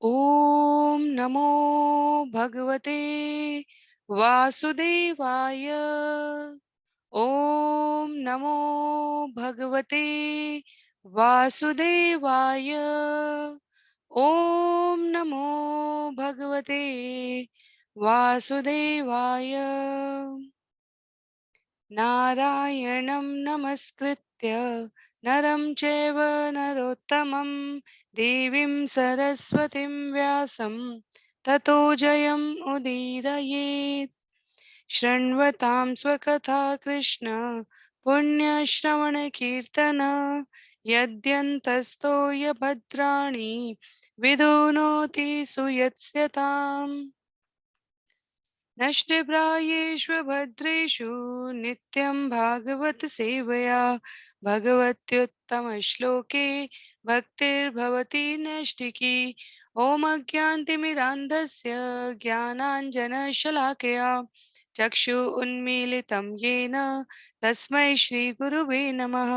ॐ नमो भगवते वासुदेवाय। ॐ नमो भगवते वासुदेवाय। ॐ नमो भगवते वासुदेवाय। नारायणं नमस्कृत्य नरं चैव नरोत्तमं देवीं सरस्वतीं व्यासं ततो जयम् उदीरयेत्। शृण्वतां स्वकथा कृष्ण पुण्यश्रवणकीर्तन यद्यन्तस्तो यभद्राणि विदुनोति सुयत्स्यताम्। नष्टप्रायेष्वभद्रेषु नित्यं भागवत सेवया भगवत्युत्तमश्लोके भक्तिर्भवति नैष्टिकी। ॐ अज्ञानतिमिरान्धस्य ज्ञानाञ्जनशलाकया चक्षु उन्मीलितं येन तस्मै श्रीगुरुवे नमः।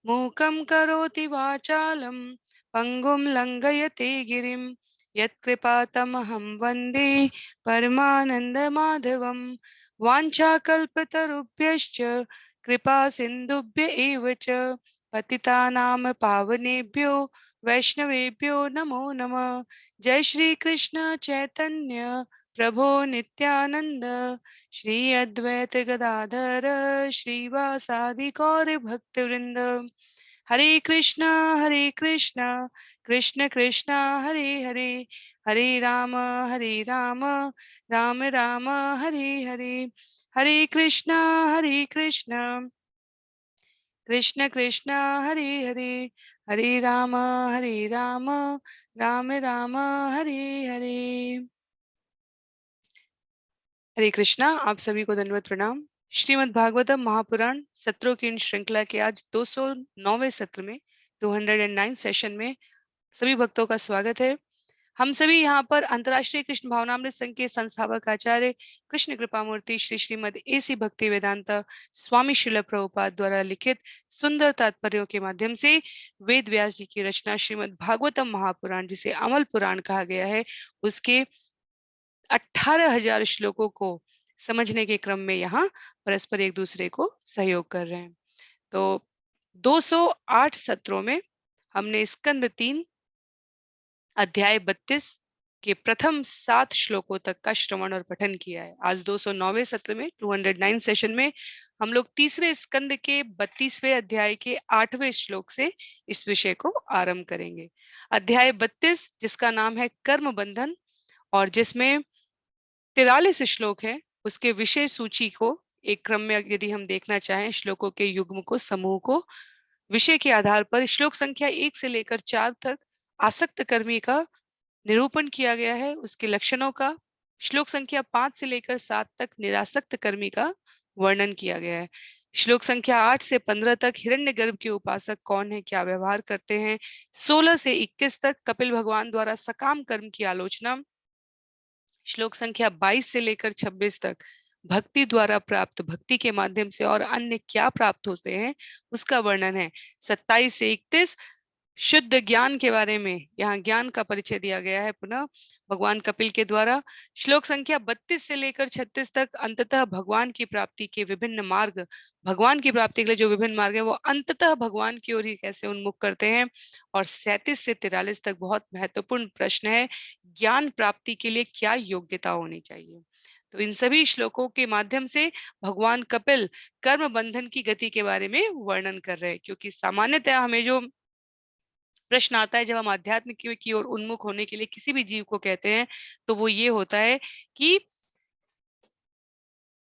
मूकं करोति वाचालं पङ्गुं लङ्घयते गिरिं यत्कृपातमहं वन्दे परमानन्दमाधवं। वाञ्छाकल्पतरुभ्यश्च कृपा सिन्धुभ्य एव च पतितानां पावनेभ्यो वैष्णवेभ्यो नमो नमः। जय श्री कृष्ण चैतन्य प्रभो नित्यानंद श्री अद्वैत गदाधर श्रीवासादि गौर भक्तवृंद। हरे कृष्णा कृष्ण कृष्ण हरे हरे, हरे राम राम राम हरे हरे। हरे कृष्णा कृष्ण कृष्ण हरे हरे, हरे राम राम राम हरे हरे। हरे कृष्णा। आप सभी को दंडवत प्रणाम। श्रीमद् भागवतम महापुराण सत्रों की इन श्रृंखला के आज 209वें सत्र में 209 सेशन में सभी भक्तों का स्वागत है। हम सभी यहाँ पर अंतर्राष्ट्रीय कृष्ण भावनामृत संघ के संस्थापक आचार्य कृष्ण कृपा मूर्ति श्री श्रीमद एसी भक्ति वेदांता स्वामी श्रील प्रभुपाद द्वारा लिखित सुंदर तात्पर्यों के माध्यम से वेद व्यास जी की रचना श्रीमद् भागवतम महापुराण, जिसे अमल पुराण कहा गया है, उसके 18,000 श्लोकों को समझने के क्रम में यहाँ परस्पर एक दूसरे को सहयोग कर रहे हैं। तो 208 सत्रों में हमने स्कंद 3 अध्याय 32 के प्रथम 7 श्लोकों तक का श्रवण और पठन किया है। आज 209वें सत्र में 209 सेशन में हम लोग तीसरे स्कंद के 32वें अध्याय के 8वें श्लोक से इस विषय को आरंभ करेंगे। अध्याय 32 जिसका नाम है कर्म बंधन और जिसमें 43 श्लोक है, उसके विषय सूची को एक क्रम में यदि हम देखना चाहें, श्लोकों के युग्म को, समूह को, विषय के आधार पर श्लोक संख्या 1 से लेकर 4 तक आसक्त कर्मी का निरूपण किया गया है, उसके लक्षणों का। श्लोक संख्या 5 से लेकर 7 तक निरासक्त कर्मी का वर्णन किया गया है। श्लोक संख्या 8 से 15 तक हिरण्यगर्भ के उपासक कौन है, क्या व्यवहार करते हैं। 16 से 21 तक कपिल भगवान द्वारा सकाम कर्म की आलोचना। श्लोक संख्या 22 से लेकर 26 तक भक्ति द्वारा प्राप्त भक्ति के माध्यम से और अन्य क्या प्राप्त होते हैं उसका वर्णन है। 27 से 31 शुद्ध ज्ञान के बारे में, यहाँ ज्ञान का परिचय दिया गया है पुनः भगवान कपिल के द्वारा। श्लोक संख्या 32 से लेकर 36 तक अंततः भगवान की प्राप्ति के विभिन्न मार्ग, भगवान की प्राप्ति के लिए जो विभिन्न मार्ग है वो अंततः भगवान की ओर ही कैसे उन्मुख करते हैं। और 37 से 43 तक बहुत महत्वपूर्ण प्रश्न है, ज्ञान प्राप्ति के लिए क्या योग्यता होनी चाहिए। तो इन सभी श्लोकों के माध्यम से भगवान कपिल कर्म बंधन की गति के बारे में वर्णन कर रहे हैं, क्योंकि सामान्यतः हमें जो प्रश्न आता है जब हम आध्यात्मिक की ओर उन्मुख होने के लिए किसी भी जीव को कहते हैं, तो वो ये होता है कि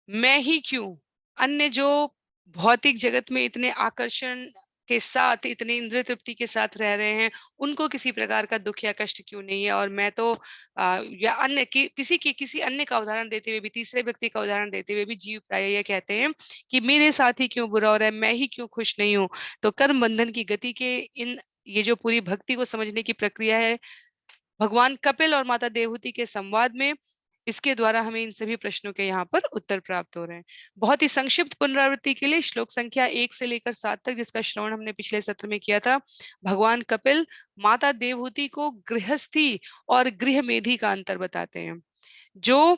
मैं ही क्यों, अन्य जो भौतिक जगत में इतने आकर्षण के साथ, इतने इंद्रिय तृप्ति के साथ रह रहे हैं, उनको किसी प्रकार का दुख या कष्ट क्यों नहीं है। और मैं तो या अन्य किसी अन्य का उदाहरण देते हुए भी, तीसरे व्यक्ति का उदाहरण देते हुए भी जीव प्राय ये कहते हैं कि मेरे साथ ही क्यों बुरा हो रहा है, मैं ही क्यों खुश नहीं हूँ। तो कर्म बंधन की गति के इन ये जो पूरी भक्ति को समझने की प्रक्रिया है, भगवान कपिल और माता देवहूति के संवाद में इसके द्वारा हमें इन सभी प्रश्नों के यहाँ पर उत्तर प्राप्त हो रहे हैं। बहुत ही संक्षिप्त पुनरावृत्ति के लिए श्लोक संख्या 1 से लेकर 7 तक, जिसका श्रवण हमने पिछले सत्र में किया था। भगवान कपिल माता देवहूति को गृहस्थी और गृह मेधि का अंतर बताते हैं। जो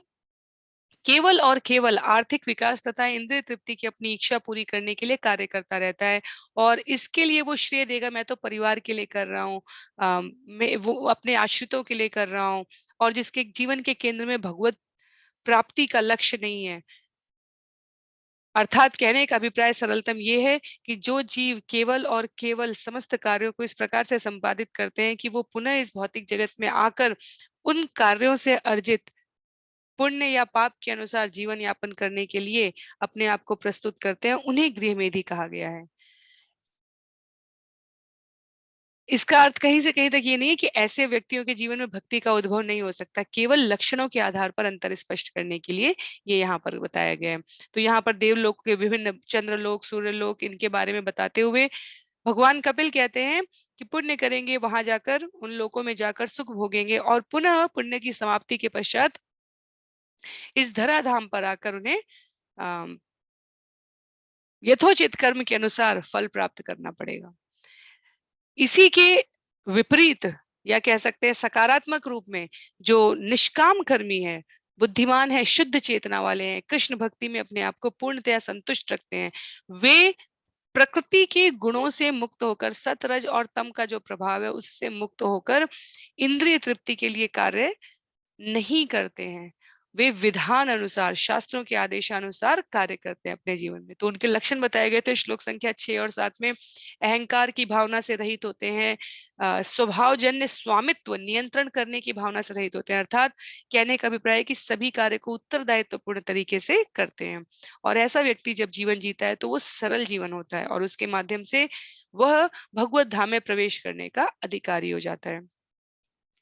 केवल और केवल आर्थिक विकास तथा इंद्रिय तृप्ति की अपनी इच्छा पूरी करने के लिए कार्य करता रहता है, और इसके लिए वो श्रेय देगा, मैं तो परिवार के लिए कर रहा हूँ, मैं वो अपने आश्रितों के लिए कर रहा हूँ, और जिसके जीवन के केंद्र में भगवत प्राप्ति का लक्ष्य नहीं है। अर्थात कहने का अभिप्राय सरलतम ये है कि जो जीव केवल और केवल समस्त कार्यों को इस प्रकार से संपादित करते हैं कि वो पुनः इस भौतिक जगत में आकर उन कार्यों से अर्जित पुण्य या पाप के अनुसार जीवन यापन करने के लिए अपने आप को प्रस्तुत करते हैं, उन्हें गृहमेधी कहा गया है। इसका अर्थ कहीं से कहीं तक ये नहीं है कि ऐसे व्यक्तियों के जीवन में भक्ति का उद्भव नहीं हो सकता, केवल लक्षणों के आधार पर अंतर स्पष्ट करने के लिए ये यहाँ पर बताया गया है। तो यहाँ पर देवलोक के विभिन्न चंद्रलोक, सूर्यलोक, इनके बारे में बताते हुए भगवान कपिल कहते हैं कि पुण्य करेंगे, वहां जाकर उन लोकों में जाकर सुख भोगेंगे, और पुनः पुण्य की समाप्ति के पश्चात इस धराधाम पर आकर उन्हें अम, यथोचित कर्म के अनुसार फल प्राप्त करना पड़ेगा। इसी के विपरीत, या कह सकते हैं सकारात्मक रूप में, जो निष्काम कर्मी है, बुद्धिमान है, शुद्ध चेतना वाले हैं, कृष्ण भक्ति में अपने आप को पूर्णतया संतुष्ट रखते हैं, वे प्रकृति के गुणों से मुक्त होकर, सतरज और तम का जो प्रभाव है उससे मुक्त होकर इंद्रिय तृप्ति के लिए कार्य नहीं करते हैं। वे विधान अनुसार, शास्त्रों के आदेशानुसार कार्य करते हैं अपने जीवन में। तो उनके लक्षण बताए गए थे श्लोक संख्या 6 और 7 में। अहंकार की भावना से रहित होते हैं, स्वभावजन्य स्वामित्व, नियंत्रण करने की भावना से रहित होते हैं। अर्थात कहने का अभिप्राय है कि सभी कार्य को उत्तरदायित्वपूर्ण तरीके से करते हैं, और ऐसा व्यक्ति जब जीवन जीता है तो वो सरल जीवन होता है, और उसके माध्यम से वह भगवत धाम में प्रवेश करने का अधिकारी हो जाता है।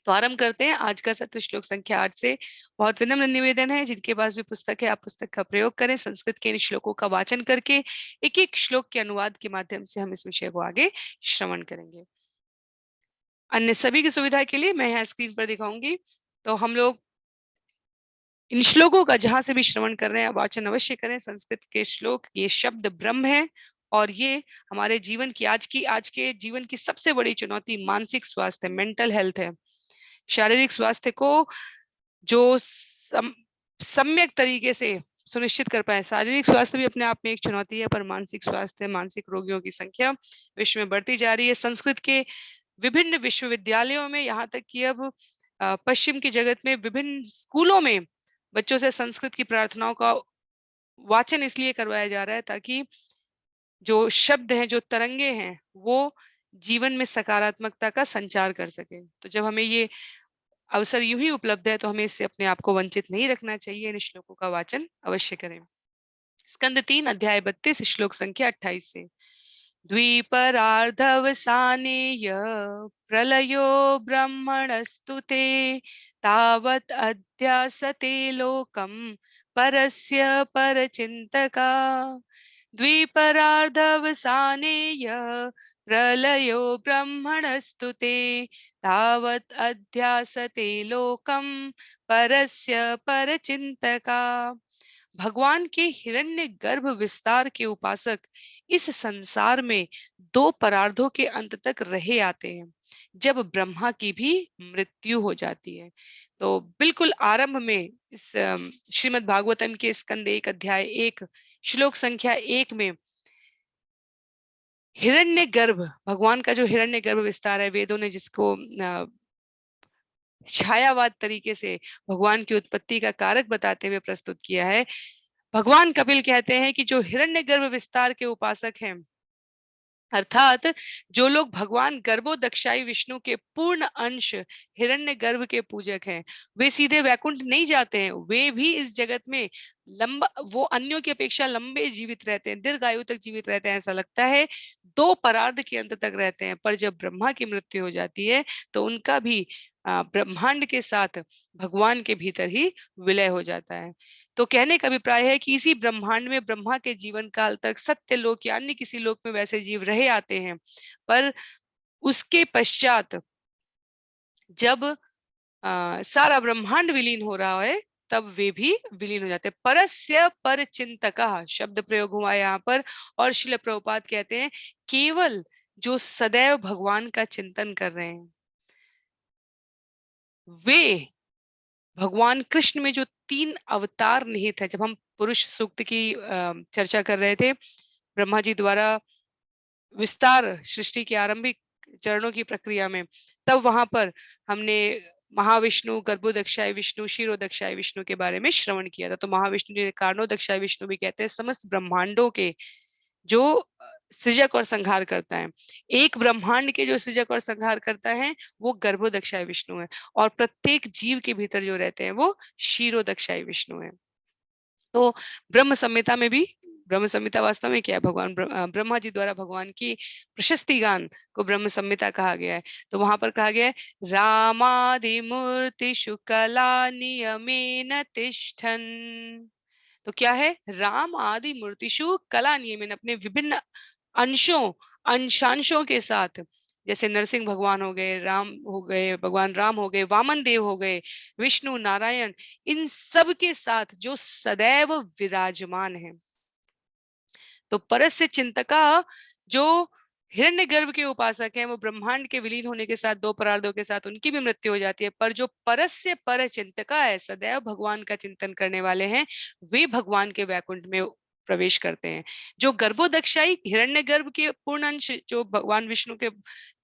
तो आरंभ करते हैं आज का सत्र श्लोक संख्या 8 से। बहुत विनम्र निवेदन है, जिनके पास भी पुस्तक है आप पुस्तक का प्रयोग करें। संस्कृत के इन श्लोकों का वाचन करके एक एक श्लोक के अनुवाद के माध्यम से हम इस विषय को आगे श्रवण करेंगे। अन्य सभी की सुविधा के लिए मैं यहाँ स्क्रीन पर दिखाऊंगी, तो हम लोग इन श्लोकों का जहां से भी श्रवण कर रहे हैं वाचन अवश्य करें। संस्कृत के श्लोक, ये शब्द ब्रह्म है, और ये हमारे जीवन की आज के जीवन की सबसे बड़ी चुनौती मानसिक स्वास्थ्य, मेंटल हेल्थ है। शारीरिक स्वास्थ्य को जो सम्यक तरीके से सुनिश्चित कर पाए। शारीरिक स्वास्थ्य भी अपने आप में एक चुनौती है, पर मानसिक स्वास्थ्य, मानसिक रोगियों की संख्या विश्व में बढ़ती जा रही है। संस्कृत के विभिन्न विश्वविद्यालयों में, यहाँ तक कि अब पश्चिम की जगत में विभिन्न स्कूलों में बच्चों से संस्कृत की प्रार्थनाओं का वाचन इसलिए करवाया जा रहा है ताकि जो शब्द हैं, जो तरंगे हैं, वो जीवन में सकारात्मकता का संचार कर सके। तो जब हमें ये अवसर यूं ही उपलब्ध है तो हमें इससे अपने आप को वंचित नहीं रखना चाहिए। इन श्लोकों का वाचन अवश्य करें। स्कंद 3 अध्याय 32 श्लोक संख्या 28 से। द्विपरार्धवसानेय प्रलयो ब्रह्मणस्तु ते तावत् अध्यासते लोकं परस्य परचिन्तका। द्विपरार्धवसानेय प्रलयो ब्रह्मणस्तु ते तावत् अध्यासते लोकं परस्य परचिन्तका। भगवान के हिरण्य गर्भ विस्तार के उपासक इस संसार में दो परार्धों के अंत तक रहे आते हैं, जब ब्रह्मा की भी मृत्यु हो जाती है। तो बिल्कुल आरंभ में इस श्रीमद् भागवतम के स्कंद 1 अध्याय 1 श्लोक संख्या 1 में हिरण्य गर्भ, भगवान का जो हिरण्य गर्भ विस्तार है, वेदों ने जिसको छायावाद तरीके से भगवान की उत्पत्ति का कारक बताते हुए प्रस्तुत किया है। भगवान कपिल कहते हैं कि जो हिरण्यगर्भ विस्तार के उपासक हैं, अर्थात जो लोग भगवान गर्भोदक्षाई विष्णु के पूर्ण अंश हिरण्यगर्भ के पूजक हैं, वे सीधे वैकुंठ नहीं जाते हैं। वे भी इस जगत में वो अन्यों की अपेक्षा लंबे जीवित रहते हैं, दीर्घायु तक जीवित रहते हैं। ऐसा लगता है दो परार्ध के अंत तक रहते हैं, पर जब ब्रह्मा की मृत्यु हो जाती है तो उनका भी ब्रह्मांड के साथ भगवान के भीतर ही विलय हो जाता है। तो कहने का अभिप्राय है कि इसी ब्रह्मांड में ब्रह्मा के जीवन काल तक सत्य लोक या अन्य किसी लोक में वैसे जीव रहे आते हैं, पर उसके पश्चात जब सारा ब्रह्मांड विलीन हो रहा है, तब वे भी विलीन हो जाते हैं। परस्य परचिंतकः शब्द प्रयोग हुआ है यहाँ पर, और श्रील प्रभुपाद कहते हैं केवल जो सदैव भगवान का चिंतन कर रहे हैं वे भगवान कृष्ण में जो 3 अवतार निहित है। जब हम पुरुष सूक्त की चर्चा कर रहे थे, ब्रह्मा जी द्वारा विस्तार सृष्टि के आरंभिक चरणों की प्रक्रिया में, तब वहां पर हमने महाविष्णु, गर्भोदक्षाय विष्णु, क्षीरोदक्षाय विष्णु के बारे में श्रवण किया था। तो महाविष्णु जी कारणोदक्षाय विष्णु भी कहते हैं समस्त ब्रह्मांडों के जो सृजक और संहार करता है। एक ब्रह्मांड के जो सृजक और संहार करता है वो गर्भोदक्षाय विष्णु है, और प्रत्येक जीव के भीतर जो रहते हैं वो क्षीरोदक्षाय विष्णु है। तो ब्रह्म संहिता में भी, ब्रह्म संहिता वास्तव में क्या है, भगवान ब्रह्मा जी द्वारा भगवान की प्रशस्ति गान को ब्रह्म संहिता कहा गया है। तो वहां पर कहा गया है रामादि मूर्तिषु कला नियमेन तिष्ठन्। तो क्या है, राम आदि मूर्तिषु कला नियमेन, अपने विभिन्न अंशों अंशांशों के साथ, जैसे नरसिंह भगवान हो गए, राम हो गए, भगवान राम हो गए, वामन देव हो गए, विष्णु, नारायण, इन सब के साथ जो सदैव विराजमान है। तो परस्य चिंतका जो हिरण्यगर्भ के उपासक हैं, वो ब्रह्मांड के विलीन होने के साथ 2 परार्धों के साथ उनकी भी मृत्यु हो जाती है, पर जो परस्य पर चिंतका है, सदैव भगवान का चिंतन करने वाले हैं, वे भगवान के वैकुंठ में प्रवेश करते हैं। जो गर्भोदक्षाई हिरण्यगर्भ के पूर्ण अंश जो भगवान विष्णु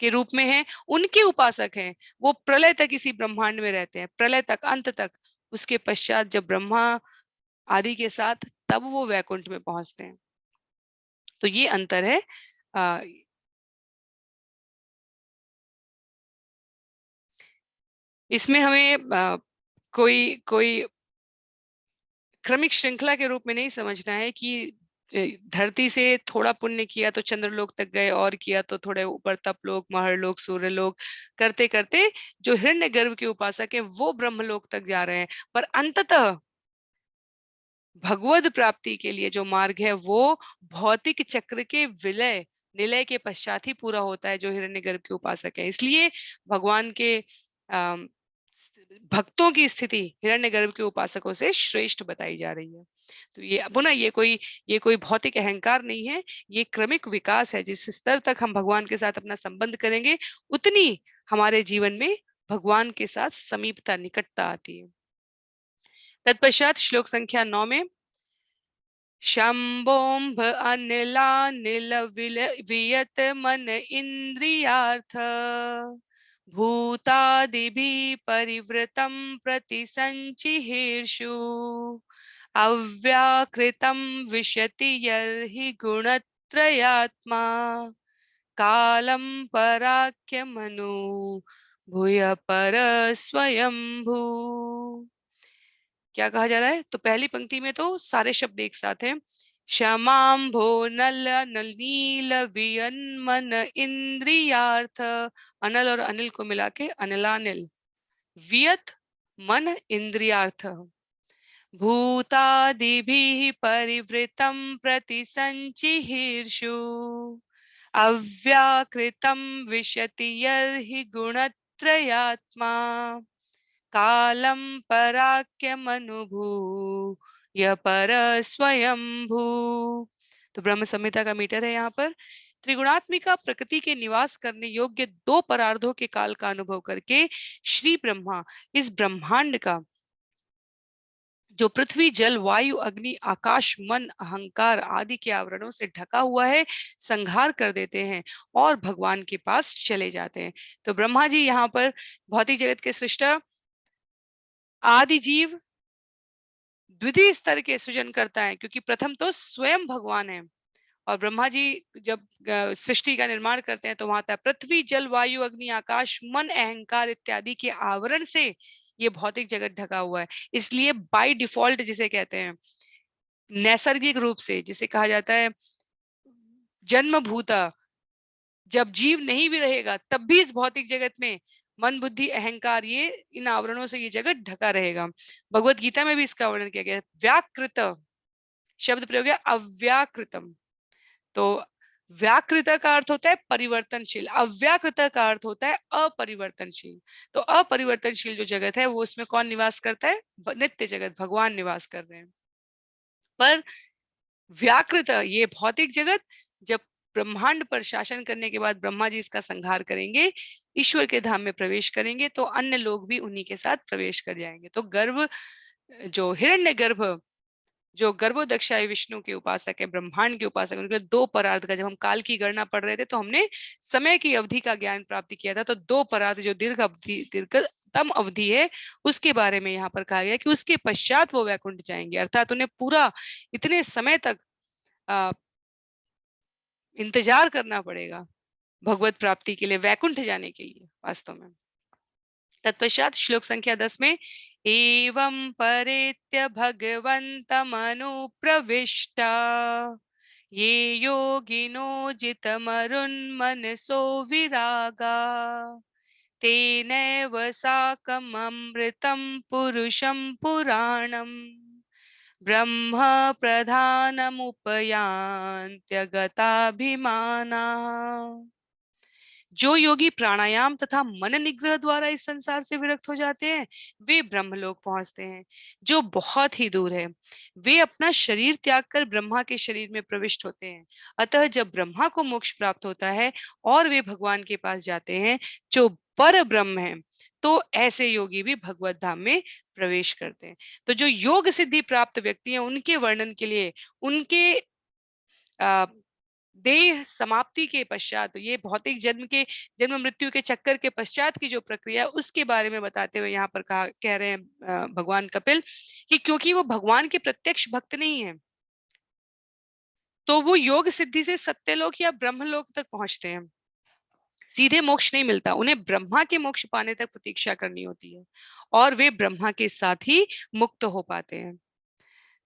के रूप में है, उनके उपासक हैं, वो प्रलय तक इसी ब्रह्मांड में रहते हैं, प्रलय तक, अंत तक। उसके पश्चात जब ब्रह्मा आदि के साथ, तब वो वैकुंठ में पहुंचते हैं। तो ये अंतर है। इसमें हमें कोई कोई क्रमिक श्रृंखला के रूप में नहीं समझना है कि धरती से थोड़ा पुण्य किया तो चंद्रलोक तक गए, और किया तो थोड़े ऊपर तपलोक, महरलोक, सूर्यलोक, करते करते जो हिरण्यगर्भ के उपासक है वो ब्रह्मलोक तक जा रहे हैं। पर अंततः भगवद प्राप्ति के लिए जो मार्ग है वो भौतिक चक्र के विलय निलय के पश्चात ही पूरा होता है, जो हिरण्यगर्भ के उपासक है। इसलिए भगवान के अम, भक्तों की स्थिति हिरण्यगर्भ के उपासकों से श्रेष्ठ बताई जा रही है। तो ये पुनः ये कोई भौतिक अहंकार नहीं है, ये क्रमिक विकास है। जिस स्तर तक हम भगवान के साथ अपना संबंध करेंगे, उतनी हमारे जीवन में भगवान के साथ समीपता, निकटता आती है। तत्पश्चात श्लोक संख्या 9 में शंभोम्भ अनिलानिल वियत मन इंद्रियार्थ भूतादिभिः परिवृतं प्रति संचिहीर्षु अव्याकृतं विशति यर्हि गुणत्रयात्मा कालं पराख्यमनु भूय पर स्वयंभू। क्या कहा जा रहा है? तो पहली पंक्ति में तो सारे शब्द एक साथ हैं। क्षमाम्भो नल नल नील वियन्मन इंद्रियार्थ, अनल और अनिल को मिला के अनिलानिल, वियत मन इंद्रियार्थ, भूतादिभिः परिवृतं प्रति संचिहीर्षु अव्याकृतं विशति यर्हि गुणत्रयात्मा कालं पराख्यमनुभूय पर स्वयंभू। तो ब्रह्म संहिता का मीटर है यहाँ पर। त्रिगुणात्मिका प्रकृति के निवास करने योग्य 2 परार्धों के काल का अनुभव करके श्री ब्रह्मा इस ब्रह्मांड का जो पृथ्वी, जल, वायु, अग्नि, आकाश, मन, अहंकार आदि के आवरणों से ढका हुआ है, संहार कर देते हैं और भगवान के पास चले जाते हैं। तो ब्रह्मा जी यहाँ पर भौतिक जगत के सृष्टा, आदि जीव, द्वितीय स्तर के सृजन करता है, क्योंकि प्रथम तो स्वयं भगवान है। और ब्रह्मा जी जब सृष्टि का निर्माण करते हैं तो वहां था पृथ्वी, जल, वायु, अग्नि, आकाश, मन, अहंकार इत्यादि के आवरण से ये भौतिक जगत ढका हुआ है। इसलिए बाय डिफॉल्ट जिसे कहते हैं, नैसर्गिक रूप से जिसे कहा जाता है जन्मभूता, जब जीव नहीं भी रहेगा तब भी इस भौतिक जगत में मन, बुद्धि, अहंकार, ये इन आवरणों से ये जगत ढका रहेगा। भगवत गीता में भी इसका वर्णन किया गया है। व्याकृत शब्द प्रयोग है, अव्याकृतम। तो व्याकृत का अर्थ होता है परिवर्तनशील, अव्याकृत का अर्थ होता है अपरिवर्तनशील। तो अपरिवर्तनशील जो जगत है वो उसमें कौन निवास करता है? नित्य जगत, भगवान निवास कर रहे हैं। पर व्याकृत ये भौतिक जगत, जब ब्रह्मांड पर शासन करने के बाद ब्रह्मा जी इसका संहार करेंगे, ईश्वर के धाम में प्रवेश करेंगे, तो अन्य लोग भी उन्हीं के साथ प्रवेश कर जाएंगे। तो गर्भ, जो हिरण्यगर्भ, जो गर्भोदक्षाय विष्णु के उपासक है, ब्रह्मांड के उपासक है, उनके लिए दो परार्थ का, जब हम काल की गणना पढ़ रहे थे तो हमने समय की अवधि का ज्ञान प्राप्ति किया था। तो दो परार्थ जो दीर्घ अवधि, दीर्घतम अवधि है, उसके बारे में यहाँ पर कहा गया कि उसके पश्चात वो वैकुंठ जाएंगे, अर्थात उन्हें पूरा इतने समय तक इंतजार करना पड़ेगा भगवत प्राप्ति के लिए, वैकुंठ जाने के लिए वास्तव में। तत्पश्चात श्लोक संख्या 10 में, एवं परेत्य भगवन्तमनुप्रविष्टा ये योगिनो जितमरुन्मनसो विरागा तेनैव साकममृतं पुरुषं पुराणम् ब्रह्म प्रधानमुपयान्त्यगताभिमाना। जो योगी प्राणायाम तथा मन निग्रह द्वारा इस संसार से विरक्त हो जाते हैं, वे ब्रह्मलोक पहुंचते हैं, जो बहुत ही दूर है। वे अपना शरीर त्याग कर ब्रह्मा के शरीर में प्रविष्ट होते हैं। अतः जब ब्रह्मा को मोक्ष प्राप्त होता है और वे भगवान के पास जाते हैं, जो पर ब्रह्म है, तो ऐसे योगी भी भगवत धाम में प्रवेश करते हैं। तो जो योग सिद्धि प्राप्त व्यक्ति हैं, उनके वर्णन के लिए, उनके देह समाप्ति के पश्चात, ये भौतिक जन्म के, जन्म मृत्यु के चक्कर के पश्चात की जो प्रक्रिया है, उसके बारे में बताते हुए यहाँ पर कह रहे हैं भगवान कपिल कि क्योंकि वो भगवान के प्रत्यक्ष भक्त नहीं है, तो वो योग सिद्धि से सत्यलोक या ब्रह्मलोक तक पहुंचते हैं। सीधे मोक्ष नहीं मिलता, उन्हें ब्रह्मा के मोक्ष पाने तक प्रतीक्षा करनी होती है, और वे ब्रह्मा के साथ ही मुक्त हो पाते हैं।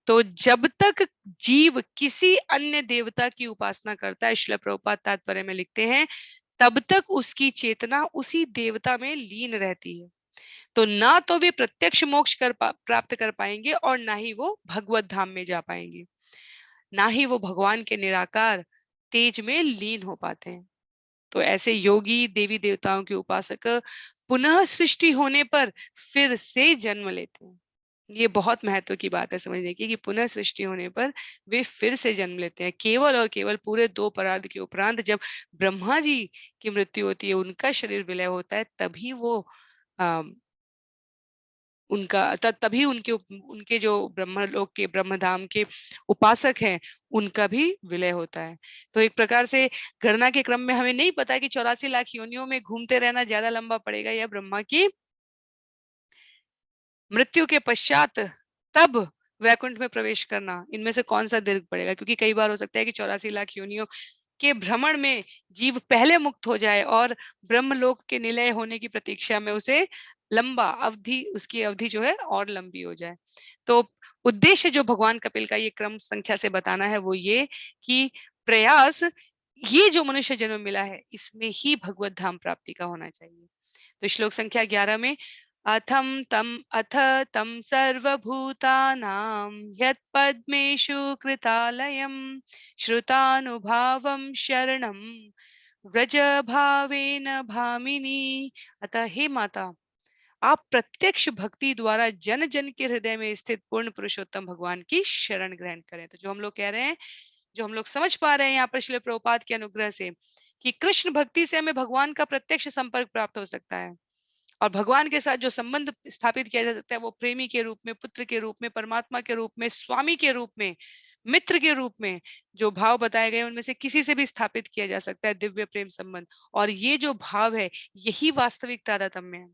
तो जब तक जीव किसी अन्य देवता की उपासना करता है, श्रील प्रभुपाद तात्पर्य में लिखते हैं, तब तक उसकी चेतना उसी देवता में लीन रहती है। तो ना तो वे प्रत्यक्ष मोक्ष प्राप्त कर पाएंगे, और ना ही वो भगवत धाम में जा पाएंगे, ना ही वो भगवान के निराकार तेज में लीन हो पाते हैं। तो ऐसे योगी देवी देवताओं के उपासक पुनः सृष्टि होने पर फिर से जन्म लेते हैं। ये बहुत महत्व की बात है समझने की, कि पुनः सृष्टि होने पर वे फिर से जन्म लेते हैं, केवल और केवल पूरे दो परार्ध के उपरांत, जब ब्रह्मा जी की मृत्यु होती है, उनका शरीर विलय होता है, तभी वो उनका तभी उनके जो ब्रह्मलोक के, ब्रह्मधाम के उपासक हैं, उनका भी विलय होता है। तो एक प्रकार से गणना के क्रम में हमें नहीं पता कि 84 लाख योनियों में घूमते रहना ज्यादा लंबा पड़ेगा, या ब्रह्मा की मृत्यु के पश्चात तब वैकुंठ में प्रवेश करना, इनमें से कौन सा दीर्घ पड़ेगा। क्योंकि कई बार हो सकता है कि 84 लाख योनियों के भ्रमण में जीव पहले मुक्त हो जाए, और ब्रह्मलोक के निलय होने की प्रतीक्षा में उसे लंबा अवधि, उसकी अवधि जो है और लंबी हो जाए। तो उद्देश्य जो भगवान कपिल का ये क्रम संख्या से बताना है, वो ये कि प्रयास, ये जो मनुष्य जन्म मिला है, इसमें ही भगवत धाम प्राप्ति का होना चाहिए। तो श्लोक संख्या 11 में, अथ तं सर्वभूतानां यत्पद्मेषु कृतालयं श्रुतानुभावं शरणं व्रज भावेन भामिनी। अतः हे माता, आप प्रत्यक्ष भक्ति द्वारा जन जन के हृदय में स्थित पूर्ण पुरुषोत्तम भगवान की शरण ग्रहण करें। तो जो हम लोग कह रहे हैं, जो हम लोग समझ पा रहे हैं यहाँ पर श्रील प्रभुपाद के अनुग्रह से, कि कृष्ण भक्ति से हमें भगवान का प्रत्यक्ष संपर्क प्राप्त हो सकता है, और भगवान के साथ जो संबंध स्थापित किया जा सकता है, वो प्रेमी के रूप में, पुत्र के रूप में, परमात्मा के रूप में, स्वामी के रूप में, मित्र के रूप में, जो भाव बताए गए उनमें से किसी से भी स्थापित किया जा सकता है दिव्य प्रेम संबंध। और ये जो भाव है, यही वास्तविक तादात्म्य है।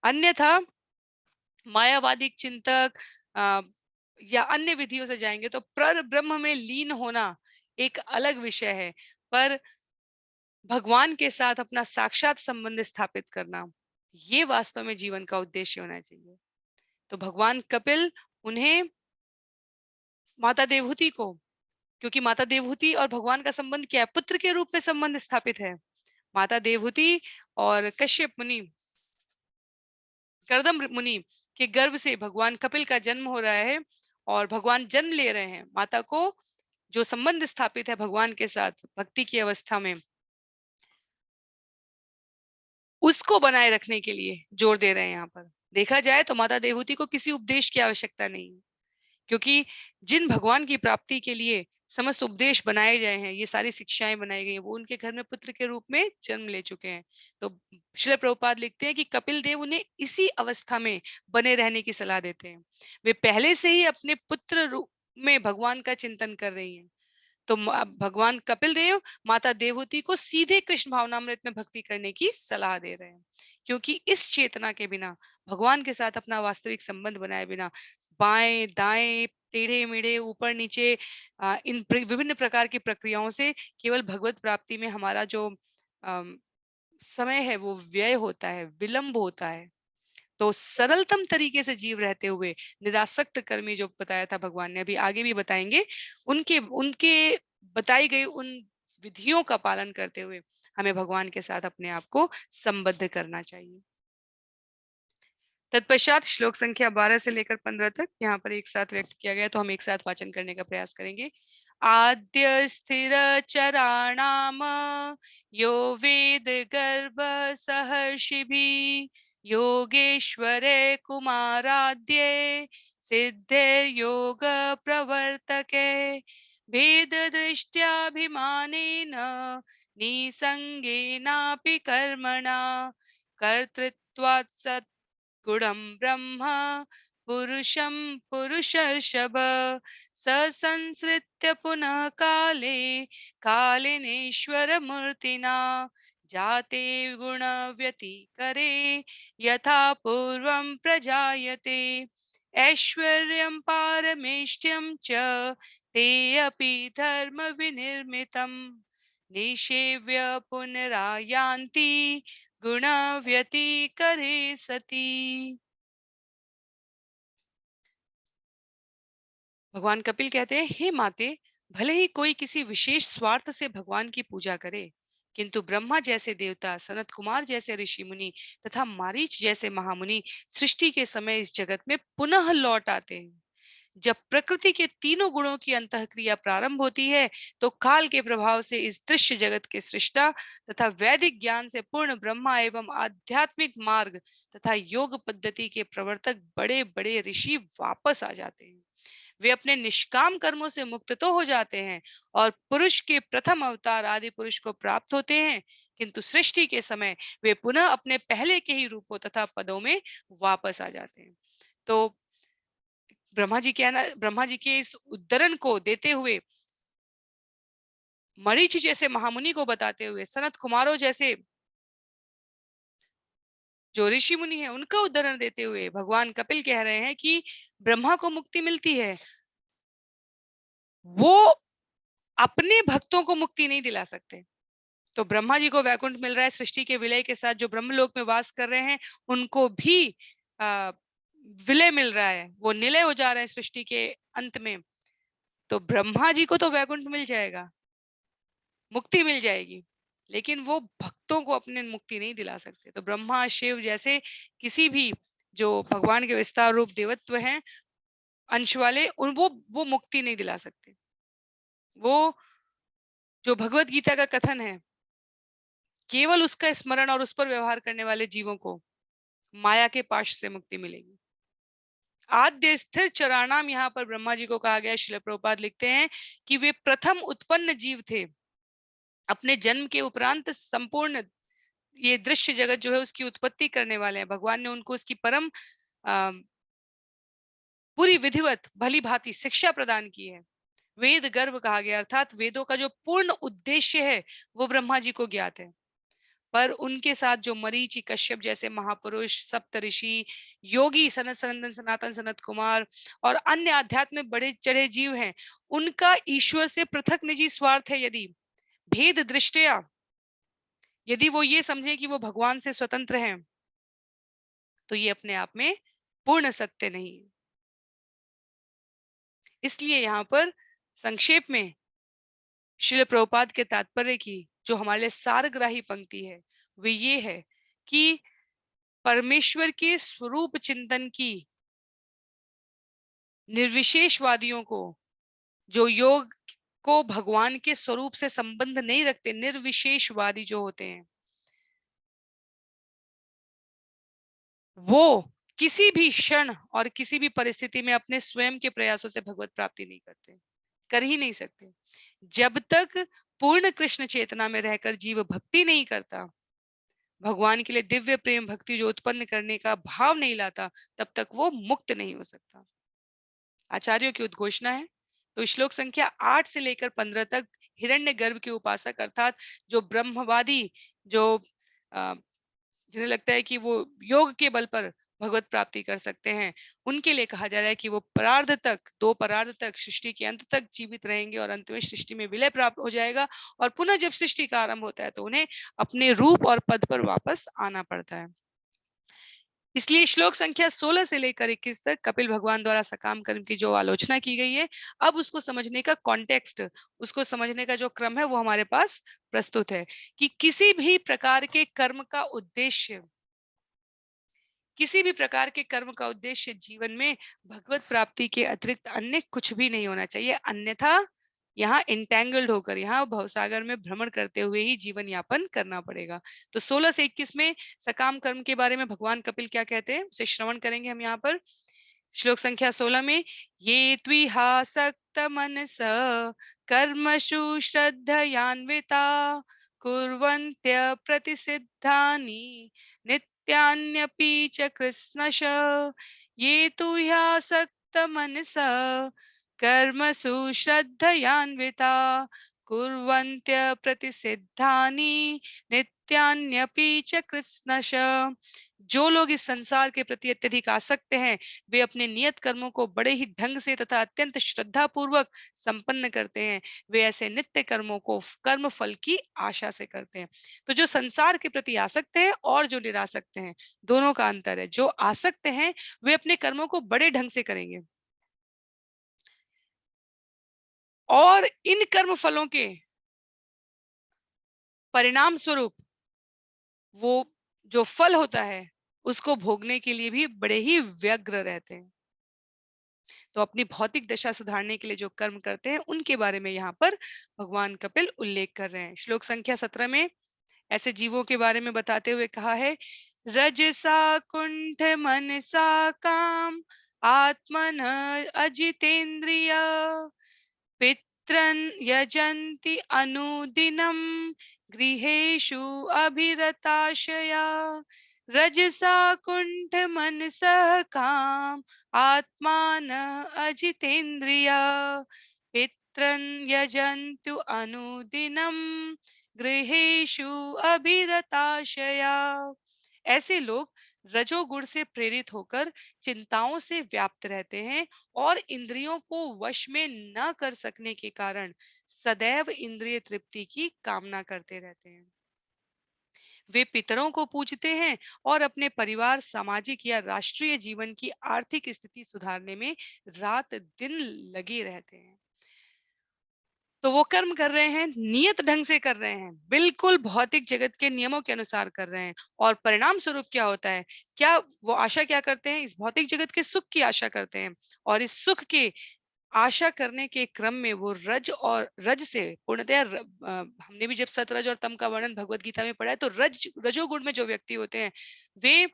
अन्यथा मायावादी चिंतक या अन्य विधियों से जाएंगे तो पर ब्रह्म में लीन होना एक अलग विषय है, पर भगवान के साथ अपना साक्षात संबंध स्थापित करना, ये वास्तव में जीवन का उद्देश्य होना चाहिए। तो भगवान कपिल उन्हें माता देवहूति को, क्योंकि माता देवहूति और भगवान का संबंध क्या है, पुत्र के रूप में संबंध स्थापित है। माता देवहूति और कश्यप मुनि, कर्दम मुनि के गर्भ से भगवान कपिल का जन्म हो रहा है, और भगवान जन्म ले रहे हैं। माता को जो संबंध स्थापित है भगवान के साथ भक्ति की अवस्था में, उसको बनाए रखने के लिए जोर दे रहे हैं यहाँ पर। देखा जाए तो माता देवहूति को किसी उपदेश की आवश्यकता नहीं है, क्योंकि जिन भगवान की प्राप्ति के लिए समस्त उपदेश बनाए गए हैं, ये सारी शिक्षाएं बनाई गई हैं, वो उनके घर में पुत्र के रूप में जन्म ले चुके हैं। तो श्रील प्रभुपाद लिखते हैं कि कपिल देव उन्हें इसी अवस्था में बने रहने की सलाह देते हैं। वे पहले से ही अपने पुत्र रूप में भगवान का चिंतन कर रही हैं। तो भगवान कपिल देव माता देवहूति को सीधे कृष्ण भावनामृत में भक्ति करने की सलाह दे रहे हैं, क्योंकि इस चेतना के बिना, भगवान के साथ अपना वास्तविक संबंध बनाए बिना, बाएं दाएं टेढ़े मेढ़े ऊपर नीचे विभिन्न प्रकार की प्रक्रियाओं से केवल भगवत प्राप्ति में हमारा जो समय है वो व्यय होता है, विलंब होता है। तो सरलतम तरीके से जीव रहते हुए निरासक्त कर्मी जो बताया था भगवान ने, अभी आगे भी बताएंगे, उनके उनके बताई गई उन विधियों का पालन करते हुए हमें भगवान के साथ अपने आप को संबद्ध करना चाहिए। तत्पश्चात श्लोक संख्या 12 से लेकर 15 तक यहाँ पर एक साथ व्यक्त किया गया, तो हम एक साथ वाचन करने का प्रयास करेंगे। आद्य स्थिर चराणाम यो वेद गर्भ सहर्षिभि योगेश्वरे कुमाराद्ये सिद्धे योग प्रवर्तके भेद दृष्ट्याभिमानेन निसंगेनापि कर्मणा कर्तृत्वात् गुणं ब्रह्म पुरुषं पुरुषर्षभ ससंसृत्य पुनः काले कालिनेश्वरमूर्तिना जाते गुणव्यतिकरे यथा पूर्वं प्रजायते ऐश्वर्यं पारमेष्ट्यं च ते अपि धर्म विनिर्मितम् निषेव्य पुनरायान्ति गुण व्यतिकरे सती। भगवान कपिल कहते हैं, हे माते, भले ही कोई किसी विशेष स्वार्थ से भगवान की पूजा करे, किंतु ब्रह्मा जैसे देवता, सनत कुमार जैसे ऋषि मुनि तथा मारीच जैसे महामुनि सृष्टि के समय इस जगत में पुनः लौट आते हैं। जब प्रकृति के तीनों गुणों की अंतःक्रिया प्रारंभ होती है, तो काल के प्रभाव से इस दृश्य जगत के सृष्टा तथा वैदिक ज्ञान से पूर्ण ब्रह्मा एवं आध्यात्मिक मार्ग तथा योग पद्धति के प्रवर्तक बड़े बड़े ऋषि वापस आ जाते हैं। वे अपने निष्काम कर्मों से मुक्त तो हो जाते हैं और पुरुष के प्रथम अवतार आदि पुरुष को प्राप्त होते हैं, किंतु सृष्टि के समय वे पुनः अपने पहले के ही रूपों तथा पदों में वापस आ जाते हैं। तो ब्रह्मा जी के इस उद्धरण को देते हुए, मरीचि जैसे महामुनि को बताते हुए, सनत कुमारों जैसे जो ऋषि मुनि है उनका उदाहरण देते हुए भगवान कपिल कह रहे हैं कि ब्रह्मा को मुक्ति मिलती है, वो अपने भक्तों को मुक्ति नहीं दिला सकते। तो ब्रह्मा जी को वैकुंठ मिल रहा है सृष्टि के विलय के साथ, जो ब्रह्मलोक में वास कर रहे हैं उनको भी आ, विलय मिल रहा है, वो निलय हो जा रहे हैं सृष्टि के अंत में। तो ब्रह्मा जी को तो वैकुंठ मिल जाएगा, मुक्ति मिल जाएगी, लेकिन वो भक्तों को अपने मुक्ति नहीं दिला सकते। तो ब्रह्मा शिव जैसे किसी भी जो भगवान के विस्तार रूप देवत्व हैं अंश वाले, उन वो मुक्ति नहीं दिला सकते। वो जो भगवत गीता का कथन है, केवल उसका स्मरण और उस पर व्यवहार करने वाले जीवों को माया के पाश से मुक्ति मिलेगी। आद्य स्थिर चराणाम, यहाँ पर ब्रह्मा जी को कहा गया। श्रील प्रभुपाद लिखते हैं कि वे प्रथम उत्पन्न जीव थे। अपने जन्म के उपरांत संपूर्ण ये दृश्य जगत जो है उसकी उत्पत्ति करने वाले हैं। भगवान ने उनको उसकी परम पूरी विधिवत भली भांति शिक्षा प्रदान की है। वेद गर्भ कहा गया, अर्थात वेदों का जो पूर्ण उद्देश्य है वो ब्रह्मा जी को ज्ञात है। पर उनके साथ जो मरीचि, कश्यप जैसे महापुरुष, सप्तऋषि, योगी, सनत सनंदन, सनातन, सनत कुमार और अन्य आध्यात्मिक बड़े चढ़े जीव हैं, उनका ईश्वर से पृथक निजी स्वार्थ है। यदि भेद दृष्टया, यदि वो ये समझे कि वो भगवान से स्वतंत्र हैं, तो ये अपने आप में पूर्ण सत्य नहीं है। इसलिए यहाँ पर संक्षेप में श्रील प्रभुपाद के तात्पर्य की जो हमारे लिए सारग्राही पंक्ति है वो ये है कि परमेश्वर के स्वरूप चिंतन की निर्विशेषवादियों को, जो योग को भगवान के स्वरूप से संबंध नहीं रखते, निर्विशेषवादी जो होते हैं, वो किसी भी क्षण और किसी भी परिस्थिति में अपने स्वयं के प्रयासों से भगवत प्राप्ति नहीं करते, कर ही नहीं सकते। जब तक पूर्ण कृष्ण चेतना में रहकर जीव भक्ति नहीं करता, भगवान के लिए दिव्य प्रेम भक्ति जो उत्पन्न करने का भाव नहीं लाता, तब तक वो मुक्त नहीं हो सकता। आचार्यों की उद्घोषणा है। तो श्लोक संख्या 8 से लेकर 15 तक हिरण्यगर्भ के उपासक अर्थात जो ब्रह्मवादी, जो अ, जिन्हें लगता है कि वो योग के बल पर भगवत प्राप्ति कर सकते हैं, उनके लिए कहा जा रहा है कि वो परार्ध तक, दो परार्ध तक, सृष्टि के अंत तक जीवित रहेंगे और अंत में सृष्टि में विलय प्राप्त हो जाएगा और पुनः जब सृष्टि का आरंभ होता है तो उन्हें अपने रूप और पद पर वापस आना पड़ता है। इसलिए श्लोक संख्या 16 से लेकर 21 तक कपिल भगवान द्वारा सकाम कर्म की जो आलोचना की गई है, अब उसको समझने का कॉन्टेक्स्ट, उसको समझने का जो क्रम है वो हमारे पास प्रस्तुत है कि किसी भी प्रकार के कर्म का उद्देश्य जीवन में भगवत प्राप्ति के अतिरिक्त अन्य कुछ भी नहीं होना चाहिए, अन्यथा यहाँ इंटेंगल्ड होकर, यहाँ भवसागर में भ्रमण करते हुए ही जीवन यापन करना पड़ेगा। तो 16 से 21 में सकाम कर्म के बारे में भगवान कपिल क्या कहते हैं उसे श्रवण करेंगे हम यहाँ पर। श्लोक संख्या 16 में, ये त्विहासक्त मनस कर्मसु श्रद्धयान्विता कुर्वन्त्य प्रतिसिद्धानि नित्यान्यपि च कृष्णश। ये तु ह्यासक्त मनस कर्मसु श्रद्धयान्विता कुर्वन्त्य प्रतिसिद्धानि नित्यान्यपि च कृष्णश। जो लोग इस संसार के प्रति अत्यधिक आसक्त हैं, वे अपने नियत कर्मों को बड़े ही ढंग से तथा अत्यंत श्रद्धा पूर्वक संपन्न करते हैं। वे ऐसे नित्य कर्मों को कर्म फल की आशा से करते हैं। तो जो संसार के प्रति आसक्त हैं और जो निरासक्त हैं, दोनों का अंतर है। जो आसक्त हैं वे अपने कर्मों को बड़े ढंग से करेंगे और इन कर्म फलों के परिणाम स्वरूप वो जो फल होता है उसको भोगने के लिए भी बड़े ही व्यग्र रहते हैं। तो अपनी भौतिक दशा सुधारने के लिए जो कर्म करते हैं उनके बारे में यहाँ पर भगवान कपिल उल्लेख कर रहे हैं। श्लोक संख्या 17 में ऐसे जीवों के बारे में बताते हुए कहा है, रजसा कुंठ मनसा काम आत्मन अजितेंद्रिय पित्रन यजन्ति अनुदिनं गृहेषु अभिरताशया रजसा कुंठ मनसः काम आत्मान अजितेन्द्रिया पित्रन यजन्तु अनुदिनं गृहेषु अभिरताशया। ऐसे लोग रजोगुण से प्रेरित होकर चिंताओं से व्याप्त रहते हैं और इंद्रियों को वश में न कर सकने के कारण सदैव इंद्रिय तृप्ति की कामना करते रहते हैं। वे पितरों को पूजते हैं और अपने परिवार, सामाजिक या राष्ट्रीय जीवन की आर्थिक स्थिति सुधारने में रात दिन लगे रहते हैं। तो वो कर्म कर रहे हैं, नियत ढंग से कर रहे हैं, बिल्कुल भौतिक जगत के नियमों के अनुसार कर रहे हैं और परिणाम स्वरूप क्या होता है? क्या वो आशा क्या करते हैं? इस भौतिक जगत के सुख की आशा करते हैं और इस सुख के आशा करने के क्रम में वो रज से पूर्णतया हमने भी जब सतरज और तम का वर्णन भगवत गीता में पढ़ा है तो रजोगुण में जो व्यक्ति होते हैं, वे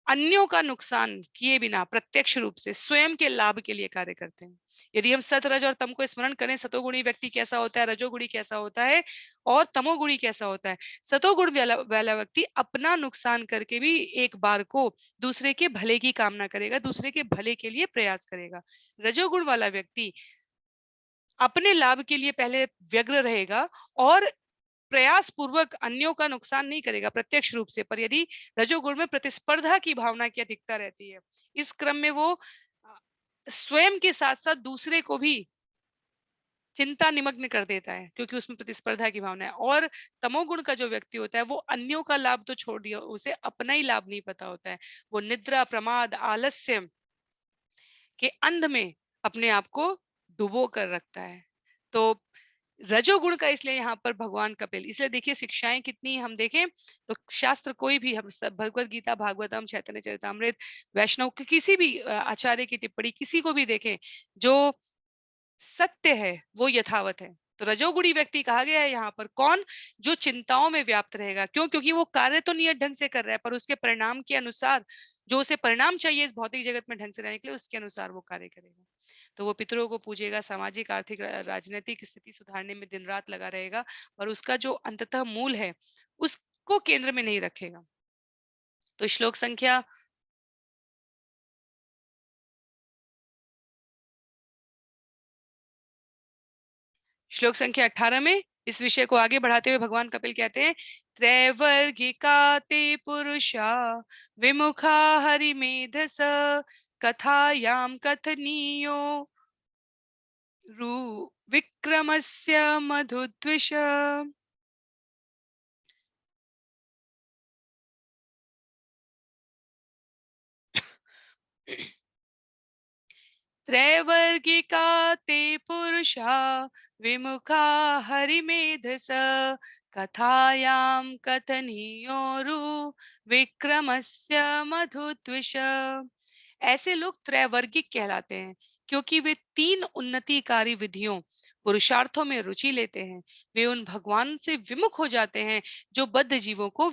अन्यों का नुकसान किए बिना प्रत्यक्ष रूप से स्वयं के लाभ के लिए कार्य करते हैं। यदि हम सत, रज और तम को स्मरण करें, सतोगुणी व्यक्ति कैसा होता है, रजोगुणी कैसा होता है और तमोगुणी कैसा होता है। सतोगुण वाला व्यक्ति अपना नुकसान करके भी एक बार को दूसरे के भले की कामना करेगा, दूसरे के भले के लिए प्रयास करेगा। रजोगुण वाला व्यक्ति अपने लाभ के लिए पहले व्यग्र रहेगा और प्रयास पूर्वक अन्यों का नुकसान नहीं करेगा प्रत्यक्ष रूप से, पर यदि रजोगुण में प्रतिस्पर्धा की भावना की अधिकता रहती है, इस क्रम में वो स्वयं के साथ साथ दूसरे को भी चिंता निमग्न कर देता है क्योंकि उसमें प्रतिस्पर्धा की भावना है। और तमोगुण का जो व्यक्ति होता है वो अन्यों का लाभ तो छोड़ दिया, उसे अपना ही लाभ नहीं पता होता है। वो निद्रा, प्रमाद, आलस्य के अंध में अपने आप को डुबो कर रखता है। तो रजोगुण का इसलिए यहाँ पर भगवान कपिल, इसलिए देखिए शिक्षाएं कितनी हम देखें तो शास्त्र कोई भी हम सब भगवत गीता, भागवतम, चैतन्य चरितमृत, वैष्णव की किसी भी आचार्य की टिप्पणी किसी को भी देखें, जो सत्य है वो यथावत है। तो रजोगुणी व्यक्ति कहा गया है यहाँ पर कौन, जो चिंताओं में व्याप्त रहेगा। क्यों? क्योंकि वो कार्य तो नियत ढंग से कर रहा है, पर उसके परिणाम के अनुसार, जो उसे परिणाम चाहिए इस भौतिक जगत में ढंग से रहने के लिए, उसके अनुसार वो कार्य करेगा। तो वो पितरों को पूजेगा, सामाजिक, आर्थिक, राजनीतिक स्थिति सुधारने में दिन रात लगा रहेगा, और उसका जो अंततः मूल है उसको केंद्र में नहीं रखेगा। तो श्लोक संख्या श्लोक संख्या 18 में इस विषय को आगे बढ़ाते हुए भगवान कपिल कहते हैं, त्रैवर्गिका ते पुरुषा विमुखा हरिमेधस कथायाम कथनीयो रु विक्रमस्य मधुद्विष। त्रैवर्गिका ते पुरुषा विमुखा हरिमेधस कथायां कथनीयोरु विक्रमस्य मधुद्विष। ऐसे लोग त्रैवर्गिक कहलाते हैं क्योंकि वे तीन उन्नतिकारी विधियों पुरुषार्थों में रुचि लेते हैं। वे उन भगवान से विमुख हो जाते हैं जो बद्ध जीवों को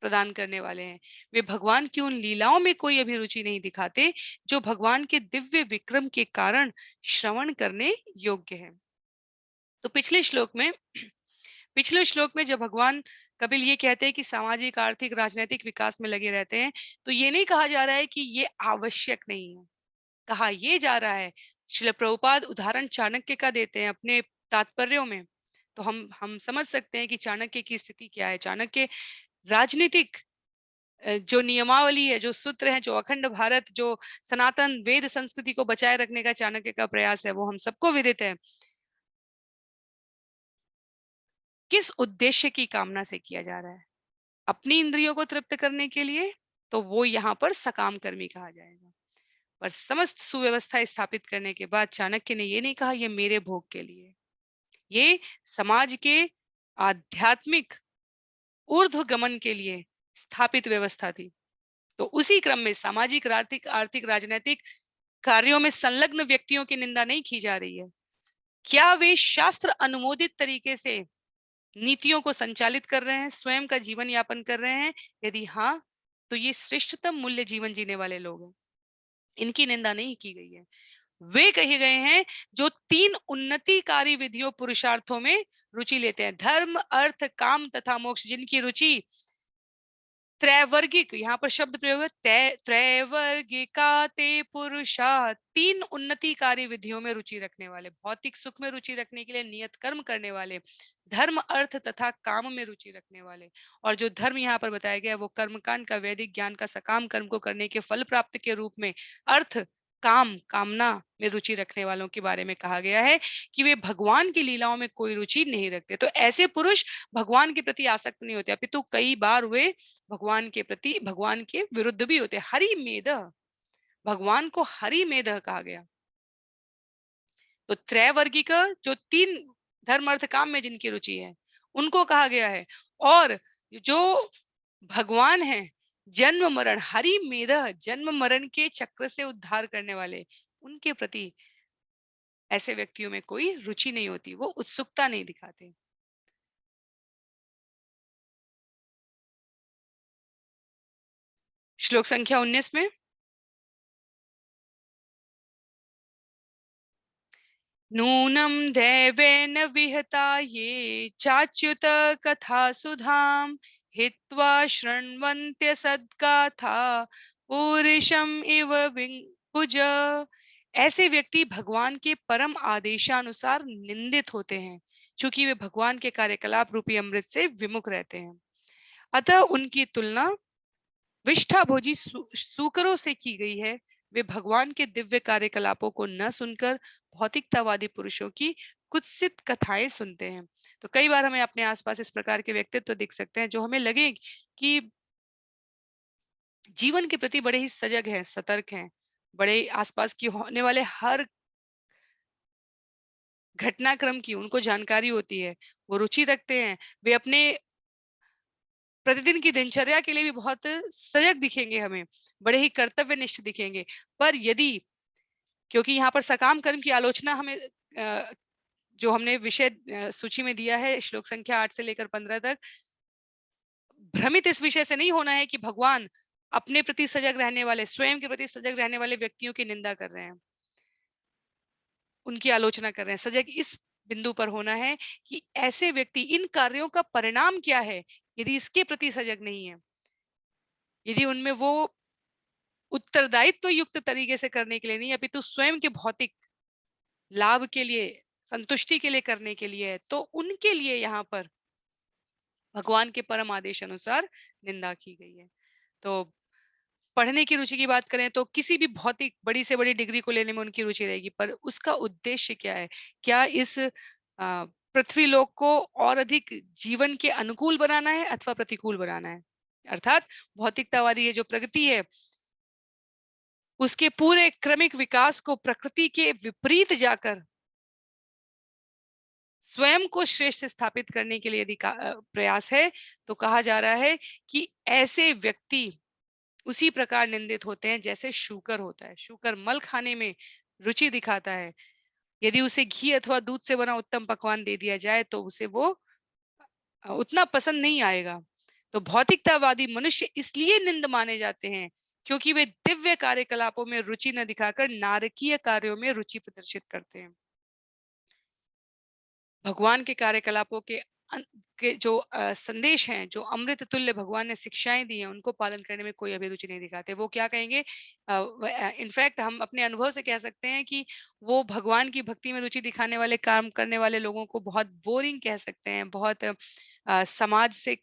प्रदान करने वाले हैं। वे भगवान की उन लीलाओं में कोई अभिरुचि नहीं दिखाते जो भगवान के दिव्य विक्रम के कारण श्रवण करने योग्य है। तो पिछले श्लोक में जब भगवान कपिल ये कहते हैं कि सामाजिक, आर्थिक, राजनीतिक विकास में लगे रहते हैं, तो ये नहीं कहा जा रहा है कि ये आवश्यक नहीं है। कहा ये जा रहा है, श्रील प्रभुपाद उदाहरण चाणक्य का देते हैं अपने तात्पर्यों में। तो हम समझ सकते हैं कि चाणक्य की स्थिति क्या है। चाणक्य राजनीतिक जो नियमावली है, जो सूत्र है, जो अखंड भारत, जो सनातन वेद संस्कृति को बचाए रखने का चाणक्य का प्रयास है, वो हम सबको विदित है। किस उद्देश्य की कामना से किया जा रहा है? अपनी इंद्रियों को तृप्त करने के लिए, तो वो यहाँ पर सकाम कर्मी कहा जाएगा। पर समस्त सुव्यवस्था स्थापित करने के बाद चाणक्य ने ये नहीं कहा ये मेरे भोग के लिए, ये समाज के आध्यात्मिक ऊर्ध्व गमन के लिए स्थापित व्यवस्था थी। तो उसी क्रम में सामाजिक, आर्थिक, राजनीतिक कार्यों में संलग्न व्यक्तियों की निंदा नहीं की जा रही है। क्या वे शास्त्र अनुमोदित तरीके से नीतियों को संचालित कर रहे हैं, स्वयं का जीवन यापन कर रहे हैं? यदि हाँ, तो ये श्रेष्ठतम मूल्य जीवन जीने वाले लोग हैं। इनकी निंदा नहीं की गई है। वे कहे गए हैं जो तीन उन्नतिकारी विधियों पुरुषार्थों में रुचि लेते हैं, धर्म, अर्थ, काम तथा मोक्ष, जिनकी रुचि त्रैवर्गिक, यहाँ पर शब्द प्रयोग है त्रैवर्गिका ते पुरुषा, तीन उन्नतिकारी विधियों में रुचि रखने वाले, भौतिक सुख में रुचि रखने के लिए नियत कर्म करने वाले, धर्म, अर्थ तथा काम में रुचि रखने वाले। और जो धर्म यहाँ पर बताया गया है वो कर्मकांड का, वैदिक ज्ञान का, सकाम कर्म को करने के फल प्राप्त के रूप में अर्थ, काम, कामना में रुचि रखने वालों के बारे में कहा गया है कि वे भगवान की लीलाओं में कोई रुचि नहीं रखते। तो ऐसे पुरुष भगवान के प्रति आसक्त नहीं होते, अपितु कई बार वे भगवान के प्रति, भगवान के विरुद्ध भी होते। हरि मेध, भगवान को हरि मेध कहा गया। तो त्रैवर्गिक, जो तीन धर्म, अर्थ, काम में जिनकी रुचि है, उनको कहा गया है। और जो भगवान है, जन्म मरण, हरि मेध, जन्म मरण के चक्र से उद्धार करने वाले, उनके प्रति ऐसे व्यक्तियों में कोई रुचि नहीं होती, वो उत्सुकता नहीं दिखाते। श्लोक संख्या 19 में, नूनं दैवेन विहता ये चाच्युत कथा सुधाम हित्वा शृण्वन्त्य सद्गाथा पुरुषम इव भुज। ऐसे व्यक्ति भगवान के परम आदेशानुसार निंदित होते हैं, क्योंकि वे भगवान के कार्यकलाप रूपी अमृत से विमुख रहते हैं। अतः उनकी तुलना विष्ठा भोजी सूकरों से की गई है। वे भगवान के दिव्य कार्यकलापों को न सुनकर भौतिकतावादी पुरुषों की कुत्सित कथाएं सुनते हैं। तो कई बार हमें अपने आसपास इस प्रकार के व्यक्तित्व दिख सकते हैं जो हमें लगे कि जीवन के प्रति बड़े ही सजग हैं, सतर्क हैं, बड़े आसपास की होने वाले हर घटनाक्रम की उनको जानकारी होती है, वो रुचि रखते हैं, वे अपने प्रतिदिन की दिनचर्या के लिए भी बहुत सजग दिखेंगे हमें, बड़े ही कर्तव्यनिष्ठ दिखेंगे। पर यदि क्योंकि यहाँ पर सकाम कर्म की आलोचना हमें जो हमने विषय सूची में दिया है श्लोक संख्या 8 से लेकर 15 तक, भ्रमित इस विषय से नहीं होना है कि भगवान अपने प्रति सजग रहने वाले, स्वयं के प्रति सजग रहने वाले व्यक्तियों की निंदा कर रहे हैं, उनकी आलोचना कर रहे हैं। सजग इस बिंदु पर होना है कि ऐसे व्यक्ति इन कार्यों का परिणाम क्या है, यदि इसके प्रति सजग नहीं है, यदि उनमें वो उत्तरदायित्व युक्त तरीके से करने के लिए नहीं, अपितु स्वयं के भौतिक लाभ के लिए, संतुष्टि के लिए करने के लिए है, तो उनके लिए यहाँ पर भगवान के परम आदेश अनुसार निंदा की गई है। तो पढ़ने की रुचि की बात करें तो किसी भी भौतिक बड़ी से बड़ी डिग्री को लेने में उनकी रुचि रहेगी, पर उसका उद्देश्य क्या है? क्या इस पृथ्वी लोक को और अधिक जीवन के अनुकूल बनाना है अथवा प्रतिकूल बनाना है? अर्थात भौतिकतावादी ये जो प्रगति है, उसके पूरे क्रमिक विकास को प्रकृति के विपरीत जाकर स्वयं को श्रेष्ठ स्थापित करने के लिए यदि प्रयास है, तो कहा जा रहा है कि ऐसे व्यक्ति उसी प्रकार निंदित होते हैं जैसे शूकर होता है। शूकर मल खाने में रुचि दिखाता है। यदि उसे घी अथवा दूध से बना उत्तम पकवान दे दिया जाए तो उसे वो उतना पसंद नहीं आएगा। तो भौतिकतावादी मनुष्य इसलिए निंद माने जाते हैं क्योंकि वे दिव्य कार्यकलापों में रुचि न दिखाकर नारकीय कार्यों में रुचि प्रदर्शित करते हैं। भगवान के कार्यकलापों के जो संदेश हैं, जो अमृत तुल्य भगवान ने शिक्षाएं दी हैं, उनको पालन करने में कोई अभिरुचि नहीं दिखाते। वो क्या कहेंगे? इनफैक्ट हम अपने अनुभव से कह सकते हैं कि वो भगवान की भक्ति में रुचि दिखाने वाले, काम करने वाले लोगों को बहुत बोरिंग कह सकते हैं, बहुत समाज से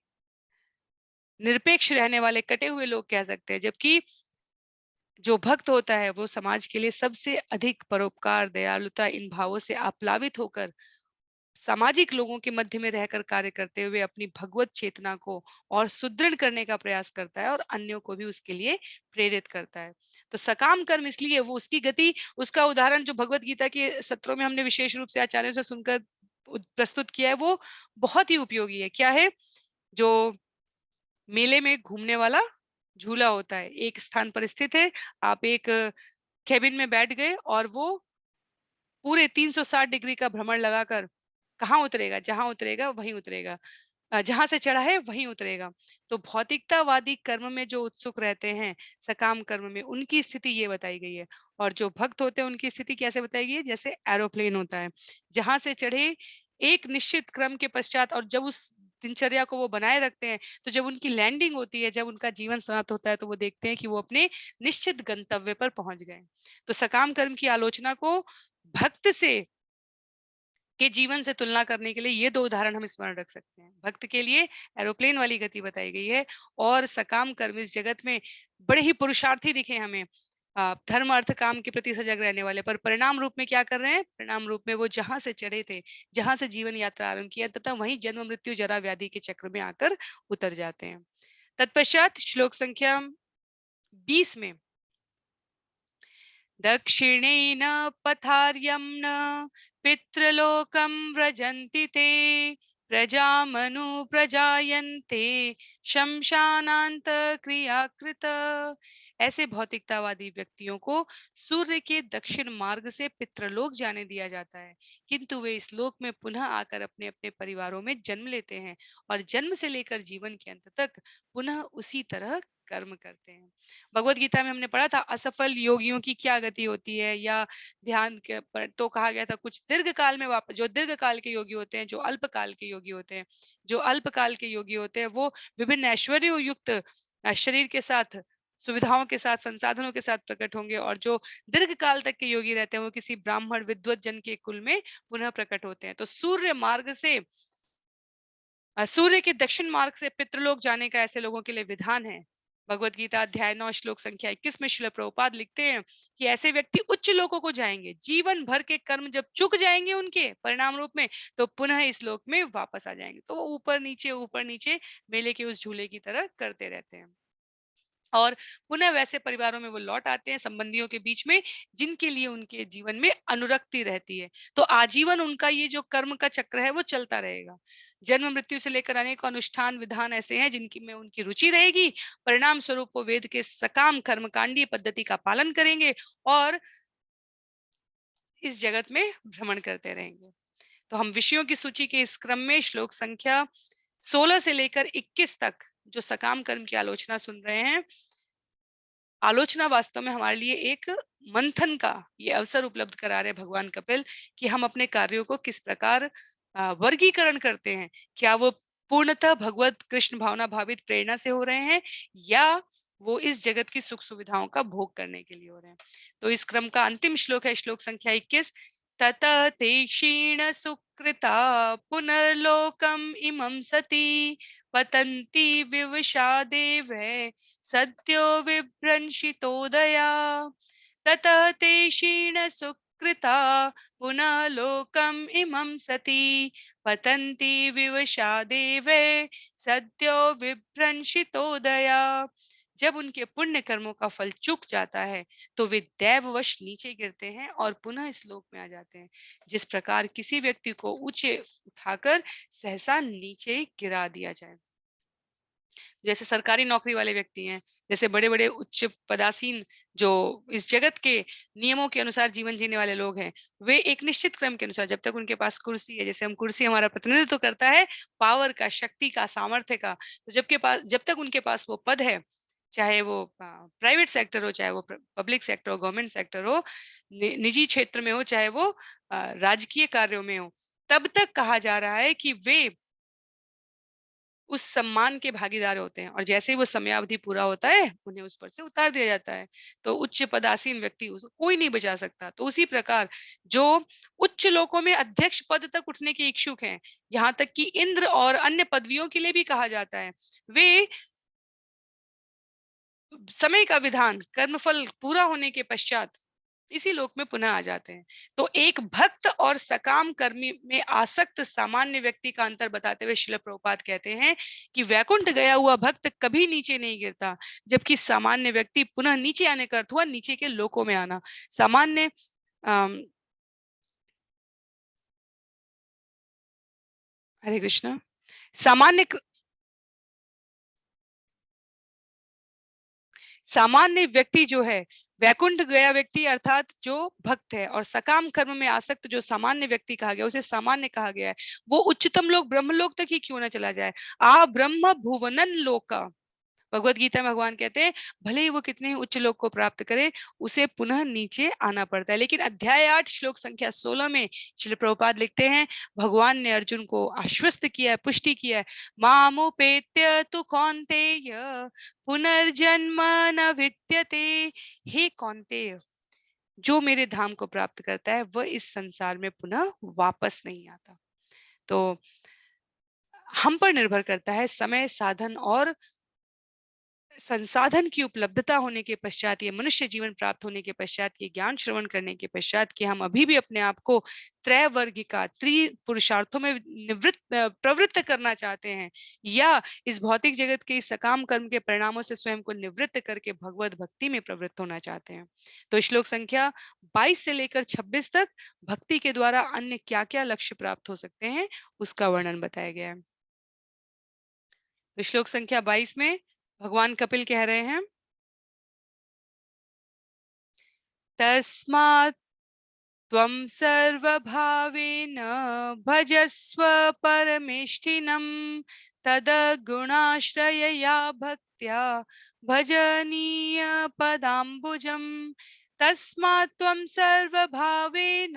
निरपेक्ष रहने वाले कटे हुए लोग कह सकते हैं। जबकि जो भक्त होता है वो समाज के लिए सबसे अधिक परोपकार, दयालुता इन भावों से आप्लावित होकर सामाजिक लोगों के मध्य में रहकर कार्य करते हुए अपनी भगवत चेतना को और सुदृढ़ करने का प्रयास करता है और अन्यों को भी उसके लिए प्रेरित करता है। तो सकाम कर्म इसलिए वो उसकी गति, उसका उदाहरण जो भगवत गीता के सत्रों में हमने विशेष रूप से आचार्यों से सुनकर प्रस्तुत किया है, वो बहुत ही उपयोगी है। क्या है? जो मेले में घूमने वाला झूला होता है, एक स्थान पर स्थित है, आप एक केबिन में बैठ गए और वो पूरे 360 डिग्री का भ्रमण लगाकर कहाँ उतरेगा? जहाँ उतरेगा वहीं उतरेगा। जहाँ से चढ़ा है वहीं उतरेगा। तो भौतिकतावादी कर्म में जो उत्सुक रहते हैं, सकाम कर्म में, उनकी स्थिति ये बताई गई है। और जो भक्त होते हैं उनकी स्थिति कैसे बताई गई है? जैसे एरोप्लेन होता है, जहाँ से चढ़े एक निश्चित क्रम के पश्चात और जब उस दिनचर्या को वो बनाए रखते हैं, तो जब उनकी लैंडिंग होती है, जब उनका जीवन समाप्त होता है, तो वो देखते हैं कि वो अपने निश्चित गंतव्य पर पहुँच गए। तो सकाम कर्म की आलोचना को भक्त से के जीवन से तुलना करने के लिए ये 2 उदाहरण हम स्मरण रख सकते हैं। भक्त के लिए एरोप्लेन वाली गति बताई गई है और सकाम कर्म इस जगत में बड़े ही पुरुषार्थी दिखे हमें। धर्म, अर्थ, काम के प्रति सजग रहने वाले, पर परिणाम रूप में क्या कर रहे हैं? परिणाम रूप में वो जहाँ से चढ़े थे, जहाँ से जीवन यात्रा आरंभ किया तथा वहीं जन्म, मृत्यु, जरा, व्याधि के चक्र में आकर उतर जाते हैं। तत्पश्चात श्लोक संख्या 20 में दक्षिणेन पथार्यम्न पितृलोकं व्रजन्ति ते प्रजामनुप्रजायन्ते शमशानान्तक्रियाकृत। ऐसे भौतिकतावादी व्यक्तियों को सूर्य के दक्षिण मार्ग से पितृलोक जाने दिया जाता है, किंतु वे इस लोक में पुनः आकर अपने अपने परिवारों में जन्म लेते हैं और जन्म से लेकर जीवन के अंत तक पुनः उसी तरह कर्म करते हैं। भगवत गीता में हमने पढ़ा था असफल योगियों की क्या गति होती है, या ध्यान के पर तो कहा गया था कुछ दीर्घ काल में वापस, जो दीर्घ काल के योगी होते हैं, जो अल्प काल के योगी होते हैं, जो अल्प काल के योगी होते हैं वो विभिन्न ऐश्वर्य युक्त शरीर के साथ, सुविधाओं के साथ, संसाधनों के साथ प्रकट होंगे, और जो दीर्घ काल तक के योगी रहते हैं वो किसी ब्राह्मण विद्वत जन के कुल में पुनः प्रकट होते हैं। तो सूर्य मार्ग से सूर्य के दक्षिण मार्ग से पितृलोक जाने का ऐसे लोगों के लिए विधान है। भगवत गीता अध्याय 9 श्लोक संख्या 21 में श्रील प्रभुपाद लिखते हैं कि ऐसे व्यक्ति उच्च लोकों को जाएंगे, जीवन भर के कर्म जब चुक जाएंगे उनके परिणाम रूप में, तो पुनः इस लोक में वापस आ जाएंगे। तो वो ऊपर नीचे मेले के उस झूले की तरह करते रहते हैं। और पुनः वैसे परिवारों में वो लौट आते हैं, संबंधियों के बीच में, जिनके लिए उनके जीवन में अनुरक्ति रहती है। तो आजीवन उनका ये जो कर्म का चक्र है वो चलता रहेगा। जन्म मृत्यु से लेकर अनेक अनुष्ठान विधान ऐसे हैं जिनकी में उनकी रुचि रहेगी। परिणाम स्वरूप वो वेद के सकाम कर्मकांडीय पद्धति का पालन करेंगे और इस जगत में भ्रमण करते रहेंगे। तो हम विषयों की सूची के इस क्रम में श्लोक संख्या 16 से लेकर 21 तक जो सकाम कर्म की आलोचना सुन रहे हैं। आलोचना वास्तव में हमारे लिए एक मंथन का ये अवसर उपलब्ध करा रहे भगवान कपिल कि हम अपने कार्यों को किस प्रकार वर्गीकरण करते हैं। क्या वो पूर्णतः भगवत कृष्ण भावना भावित प्रेरणा से हो रहे हैं या वो इस जगत की सुख सुविधाओं का भोग करने के लिए हो रहे हैं। तो इस क्रम का अंतिम श्लोक है श्लोक संख्या 21। ततः ते क्षीण सुकृता पुनर्लोकम इमं सति पतन्ति विवशा देवै सद्यो विभ्रंशितोदया ततः ते क्षीण सुकृता पुनः लोकम इमं सति पतन्ति विवशा देवे सद्यो विभ्रंशितोदया। जब उनके पुण्य कर्मों का फल चूक जाता है तो वे दैववश नीचे गिरते हैं और पुनः इस लोक में आ जाते हैं। जिस प्रकार किसी व्यक्ति को ऊंचे उठाकर सहसा नीचे गिरा दिया जाए। जैसे सरकारी नौकरी वाले व्यक्ति हैं, जैसे बड़े-बड़े उच्च पदासीन जो इस जगत के नियमों के अनुसार जीवन जीने वाले लोग हैं, वे एक निश्चित क्रम के अनुसार जब तक उनके पास कुर्सी है, जैसे हम कुर्सी हमारा प्रतिनिधित्व करता है पावर का, शक्ति का, सामर्थ्य का, तो जब तक उनके पास वो पद है, चाहे वो प्राइवेट सेक्टर हो, चाहे वो पब्लिक सेक्टर हो, गवर्नमेंट सेक्टर हो, निजी क्षेत्र में हो, चाहे वो राजकीय कार्यों में हो, तब तक कहा जा रहा है कि वे उस सम्मान के भागीदार होते हैं और जैसे ही वो समयावधि पूरा होता है उन्हें उस पर से उतार दिया जाता है। तो उच्च पदासीन व्यक्ति उसको कोई नहीं बचा सकता। तो उसी प्रकार जो उच्च लोकों में अध्यक्ष पद तक उठने के इच्छुक हैं, यहाँ तक कि इंद्र और अन्य पदवियों के लिए भी कहा जाता है, वे समय का विधान कर्मफल पूरा होने के पश्चात इसी लोक में पुनः आ जाते हैं। तो एक भक्त और सकाम कर्मी में आसक्त सामान्य व्यक्ति का अंतर बताते हुए श्रील प्रभुपाद कहते हैं कि वैकुंठ गया हुआ भक्त कभी नीचे नहीं गिरता, जबकि सामान्य व्यक्ति पुनः नीचे आने का अर्थ हुआ नीचे के लोकों में आना। सामान्य हरे कृष्णा। सामान्य सामान्य व्यक्ति जो है वैकुंठ गया व्यक्ति अर्थात जो भक्त है और सकाम कर्म में आसक्त जो सामान्य व्यक्ति कहा गया उसे सामान्य कहा गया है। वो उच्चतम लोक ब्रह्मलोक तक ही क्यों ना चला जाए। आ ब्रह्म भुवनन लोका, भगवत गीता में भगवान कहते हैं भले ही वो कितने ही उच्च लोक को प्राप्त करे उसे पुनः नीचे आना पड़ता है। लेकिन अध्याय 8 श्लोक संख्या 16 में श्रील प्रभुपाद लिखते हैं भगवान ने अर्जुन को आश्वस्त किया है, पुष्टि किया है। मामुपेत्य तु कौन्तेय पुनर्जन्म न विद्यते। हे कौन्तेय, जो मेरे धाम को प्राप्त करता है वह इस संसार में पुनः वापस नहीं आता। तो हम पर निर्भर करता है समय, साधन और संसाधन की उपलब्धता होने के पश्चात, ये मनुष्य जीवन प्राप्त होने के पश्चात, ये ज्ञान श्रवण करने के पश्चात कि हम अभी भी अपने आप को त्रैवर्गिका पुरुषार्थों में प्रवृत्त करना चाहते हैं या इस भौतिक जगत के इस सकाम कर्म के परिणामों से स्वयं को निवृत्त करके भगवत भक्ति में प्रवृत्त होना चाहते हैं। तो श्लोक संख्या 22 से लेकर 26 तक भक्ति के द्वारा अन्य क्या क्या लक्ष्य प्राप्त हो सकते हैं उसका वर्णन बताया गया है। तो श्लोक संख्या 22 में भगवान कपिल कह रहे हैं तस्मात् त्वं सर्वभावेन भजस्व परमेष्ठिनं तदगुणाश्रयया भक्त्या भजनीय पदाम्बुजम्। तस्मात् त्वं सर्वभावेन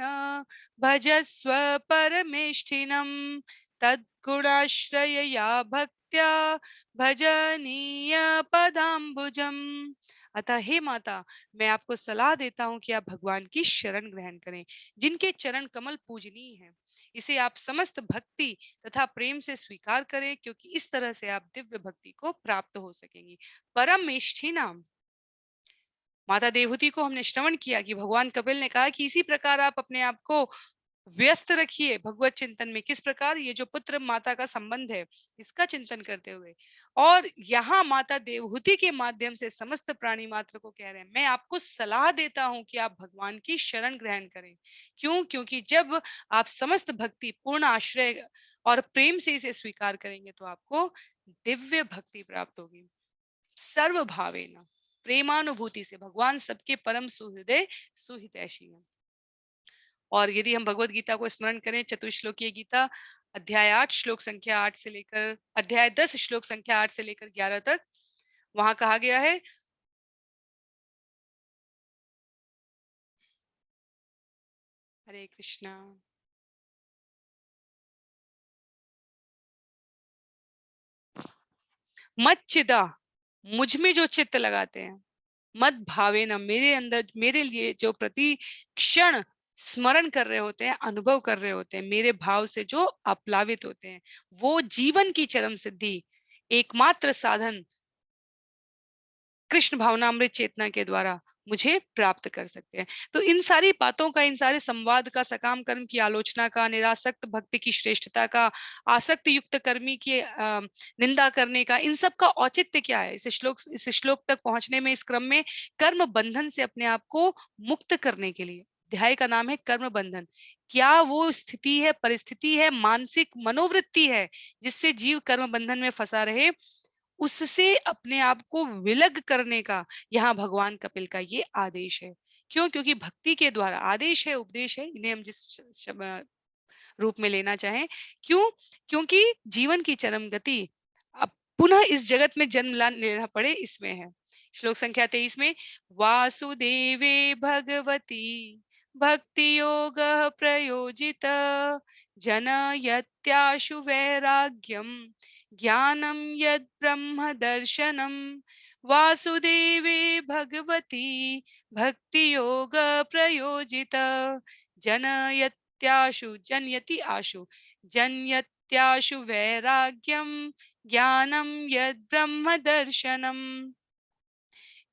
भजस्व परमेष्ठिनं तद्गुणाश्रयया भक्त्या भजनीय पदाम्बुजम्। अतः हे माता, मैं आपको सलाह देता हूं कि आप भगवान की शरण ग्रहण करें जिनके चरण कमल पूजनीय हैं। इसे आप समस्त भक्ति तथा प्रेम से स्वीकार करें क्योंकि इस तरह से आप दिव्य भक्ति को प्राप्त हो सकेंगी। परम इष्ठी नाम माता देवहूति को हमने श्रवण किया कि भगवान कपिल ने कहा कि इसी प्रकार आप अपने आप को व्यस्त रखिए भगवत चिंतन में। किस प्रकार? ये जो पुत्र माता का संबंध है, इसका चिंतन करते हुए। और यहाँ माता देवहूति के माध्यम से समस्त प्राणी मात्र को कह रहे हैं, मैं आपको सलाह देता हूं कि आप भगवान की शरण ग्रहण करें। क्यों? क्योंकि जब आप समस्त भक्ति, पूर्ण आश्रय और प्रेम से इसे स्वीकार करेंगे तो आपको दिव्य भक्ति प्राप्त होगी। सर्व भावेना, प्रेमानुभूति से। भगवान सबके परम सुहृदय सुहितैषी है। और यदि हम भगवत गीता को स्मरण करें, चतुश्लोकीय गीता, अध्याय 8 श्लोक संख्या 8 से लेकर अध्याय 10 श्लोक संख्या 8 से लेकर 11 तक, वहां कहा गया है, हरे कृष्णा। मत चिदा, मुझ में जो चित्त लगाते हैं, मत भावे ना, मेरे अंदर, मेरे लिए जो प्रति क्षण स्मरण कर रहे होते हैं, अनुभव कर रहे होते हैं, मेरे भाव से जो अप्लावित होते हैं, वो जीवन की चरम सिद्धि, एकमात्र साधन कृष्ण भावनामृत चेतना के द्वारा मुझे प्राप्त कर सकते हैं। तो इन सारी बातों का, इन सारे संवाद का, सकाम कर्म की आलोचना का, निरासक्त भक्ति की श्रेष्ठता का, आसक्त युक्त कर्मी की निंदा करने का, इन सब का औचित्य क्या है? इस श्लोक तक पहुंचने में, इस क्रम में कर्म बंधन से अपने आप को मुक्त करने के लिए अध्याय का नाम है कर्म बंधन। क्या वो स्थिति है, परिस्थिति है, मानसिक मनोवृत्ति है जिससे जीव कर्म बंधन में फंसा रहे? उससे अपने आप को विलग करने का यहाँ भगवान कपिल का ये आदेश है। क्यों? क्योंकि भक्ति के द्वारा, आदेश है, उपदेश है, इन्हें हम जिस रूप में लेना चाहें। क्यों? क्योंकि जीवन की चरम गति अब पुनः इस जगत में जन्म लेना पड़े, इसमें है। श्लोक संख्या 23 में, वासुदेवे भगवती भक्ति योग प्रयोजित जनयत्याशु वैराग्यम ज्ञानम यद ब्रह्म दर्शनम। वासुदेवे भगवती भक्ति योग प्रयोजित जनयत्याशु, जनयति आशु, जनयत्याशु वैराग्यम ज्ञानम यद ब्रह्म दर्शनम।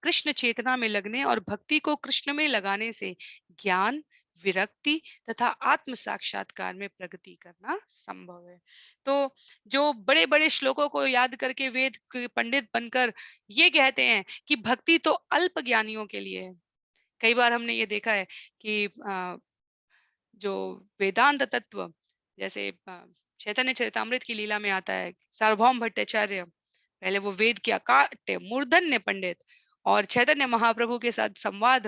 कृष्ण चेतना में लगने और भक्ति को कृष्ण में लगाने से ज्ञान, विरक्ति तथा आत्म साक्षात्कार में प्रगति करना संभव है। तो जो बड़े बड़े श्लोकों को याद करके वेद के पंडित बनकर ये कहते हैं कि भक्ति तो अल्प ज्ञानियों के लिए है। कई बार हमने ये देखा है कि जो वेदांत तत्व, जैसे चैतन्य चरितामृत की लीला में आता है, सार्वभौम भट्टाचार्य, पहले वो वेद के अकाट्य मूर्धन्य पंडित, और चैतन्य महाप्रभु के साथ संवाद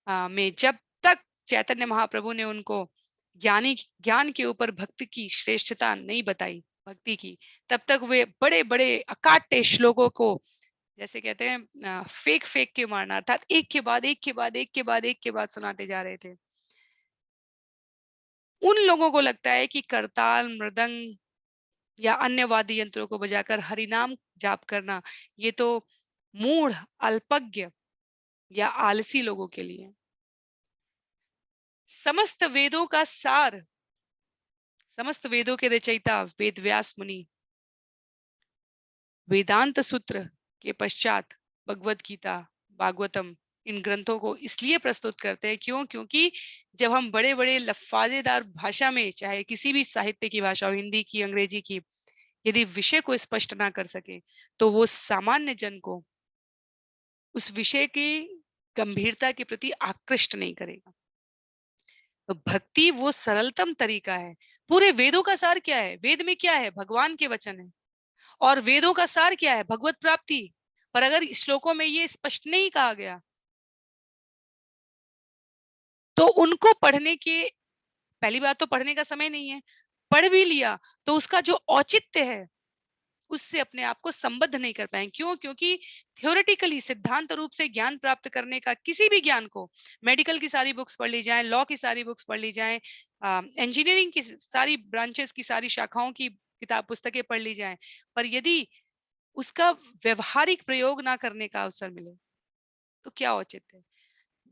में जब तक चैतन्य महाप्रभु ने उनको ज्ञान के ऊपर भक्ति की श्रेष्ठता नहीं बताई, भक्ति की, तब तक वे बड़े बड़े अकाट्य श्लोकों को, जैसे कहते हैं, फेंक फेंक के मारना, अर्थात एक के बाद एक के बाद एक के बाद एक के बाद सुनाते जा रहे थे। उन लोगों को लगता है कि करताल, मृदंग या अन्य वाद्य यंत्रों को बजाकर हरिनाम जाप करना, ये तो मूढ़, अल्पज्ञ या आलसी लोगों के लिए। समस्त वेदों का सार, समस्त वेदों के रचयिता वेद व्यास मुनि वेदांत सूत्र के पश्चात भगवत गीता, भागवतम, इन ग्रंथों को इसलिए प्रस्तुत करते हैं। क्यों? क्योंकि जब हम बड़े बड़े लफाजेदार भाषा में, चाहे किसी भी साहित्य की भाषा हो, हिंदी की, अंग्रेजी की, यदि विषय को स्पष्ट ना कर सके तो वो सामान्य जन को उस विषय की गंभीरता के प्रति आकृष्ट नहीं करेगा। तो भक्ति वो सरलतम तरीका है। पूरे वेदों का सार क्या है? वेद में क्या है? भगवान के वचन है। और वेदों का सार क्या है? भगवत प्राप्ति। पर अगर श्लोकों में ये स्पष्ट नहीं कहा गया तो उनको पढ़ने के, पहली बात तो पढ़ने का समय नहीं है, पढ़ भी लिया तो उसका जो औचित्य है उससे अपने आप को संबद्ध नहीं कर पाएंगे। क्यों? क्योंकि थ्योरेटिकली, सिद्धांत रूप से ज्ञान प्राप्त करने का, किसी भी ज्ञान को, मेडिकल की सारी बुक्स पढ़ ली जाए, लॉ की सारी बुक्स पढ़ ली जाए, इंजीनियरिंग की सारी ब्रांचेस की सारी शाखाओं की किताब पुस्तकें पढ़ ली जाए, पर यदि उसका व्यवहारिक प्रयोग ना करने का अवसर मिले तो क्या औचित्य है?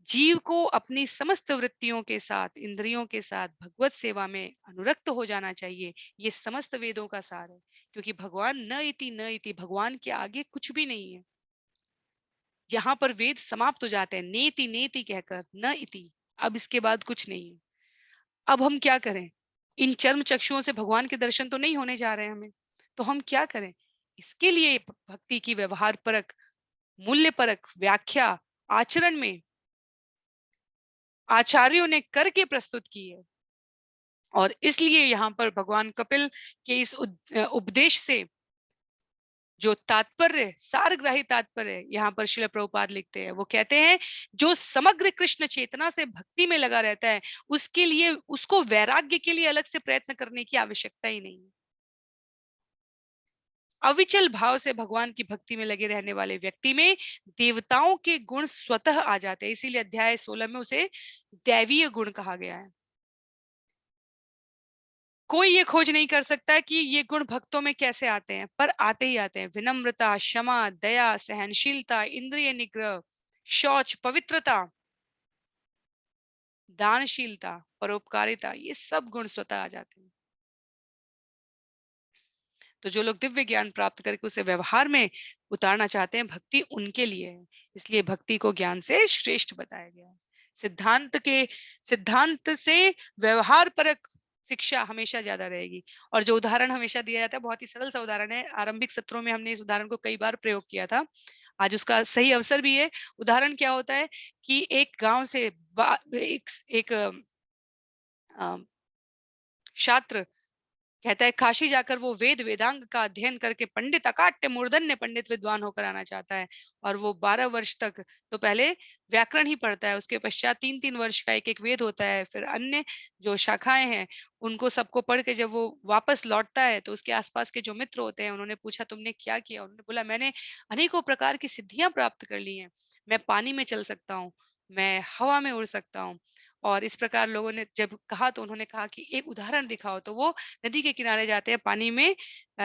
जीव को अपनी समस्त वृत्तियों के साथ, इंद्रियों के साथ भगवत सेवा में अनुरक्त हो जाना चाहिए। ये समस्त वेदों का सार है। क्योंकि भगवान न इति, भगवान के आगे कुछ भी नहीं है। यहाँ पर वेद समाप्त हो जाते हैं, नेति नेति कहकर, न इति, अब इसके बाद कुछ नहीं है। अब हम क्या करें? इन चर्म चक्षुओं से भगवान के दर्शन तो नहीं होने जा रहे हैं हमें, तो हम क्या करें? इसके लिए भक्ति की व्यवहार परक, मूल्य परक व्याख्या आचरण में आचार्यों ने करके प्रस्तुत की है। और इसलिए यहाँ पर भगवान कपिल के इस उपदेश से जो तात्पर्य, सारग्राही तात्पर्य यहाँ पर श्रील प्रभुपाद लिखते हैं, वो कहते हैं जो समग्र कृष्ण चेतना से भक्ति में लगा रहता है, उसके लिए, उसको वैराग्य के लिए अलग से प्रयत्न करने की आवश्यकता ही नहीं है। अविचल भाव से भगवान की भक्ति में लगे रहने वाले व्यक्ति में देवताओं के गुण स्वतः आ जाते हैं। इसीलिए अध्याय 16 में उसे दैवीय गुण कहा गया है। कोई ये खोज नहीं कर सकता कि ये गुण भक्तों में कैसे आते हैं, पर आते ही आते हैं। विनम्रता, क्षमा, दया, सहनशीलता, इंद्रिय निग्रह, शौच, पवित्रता, दानशीलता, परोपकारिता, ये सब गुण स्वतः आ जाते हैं। तो जो लोग दिव्य ज्ञान प्राप्त करके उसे व्यवहार में उतारना चाहते हैं, भक्ति उनके लिए है। इसलिए भक्ति को ज्ञान से श्रेष्ठ बताया गया है। सिद्धांत से व्यवहार परक शिक्षा हमेशा ज्यादा रहेगी। और जो उदाहरण हमेशा दिया जाता है, बहुत ही सरल सा उदाहरण है। आरंभिक सत्रों में हमने इस उदाहरण को कई बार प्रयोग किया था। आज उसका सही अवसर भी है। उदाहरण क्या होता है कि एक गांव से एक छात्र कहता है काशी जाकर वो वेद वेदांग का अध्ययन करके पंडित अकाट्य मूर्धन्य पंडित विद्वान होकर आना चाहता है। और वो 12 वर्ष तक तो पहले व्याकरण ही पढ़ता है, उसके पश्चात 3-3 वर्ष का एक एक वेद होता है, फिर अन्य जो शाखाएं हैं उनको सबको पढ़ के जब वो वापस लौटता है तो उसके आसपास के जो मित्र होते हैं उन्होंने पूछा तुमने क्या किया? उन्होंने बोला मैंने अनेकों प्रकार की सिद्धियां प्राप्त कर ली हैं। मैं पानी में चल सकता हूँ, मैं हवा में उड़ सकता हूँ। और इस प्रकार लोगों ने जब कहा तो उन्होंने कहा कि एक उदाहरण दिखाओ। तो वो नदी के किनारे जाते हैं, पानी में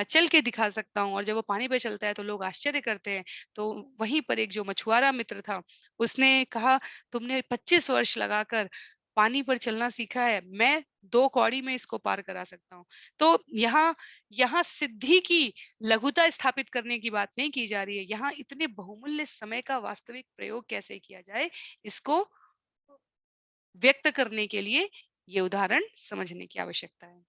चल के दिखा सकता हूँ। और जब वो पानी पे चलता है तो लोग आश्चर्य करते हैं। तो वहीं पर एक जो मछुआरा मित्र था, उसने कहा तुमने 25 वर्ष लगाकर पानी पर चलना सीखा है, मैं 2 कौड़ी में इसको पार करा सकता हूँ। तो यहाँ यहाँ सिद्धि की लघुता स्थापित करने की बात नहीं की जा रही है। यहाँ इतने बहुमूल्य समय का वास्तविक प्रयोग कैसे किया जाए, इसको व्यक्त करने के लिए ये उदाहरण समझने की आवश्यकता है।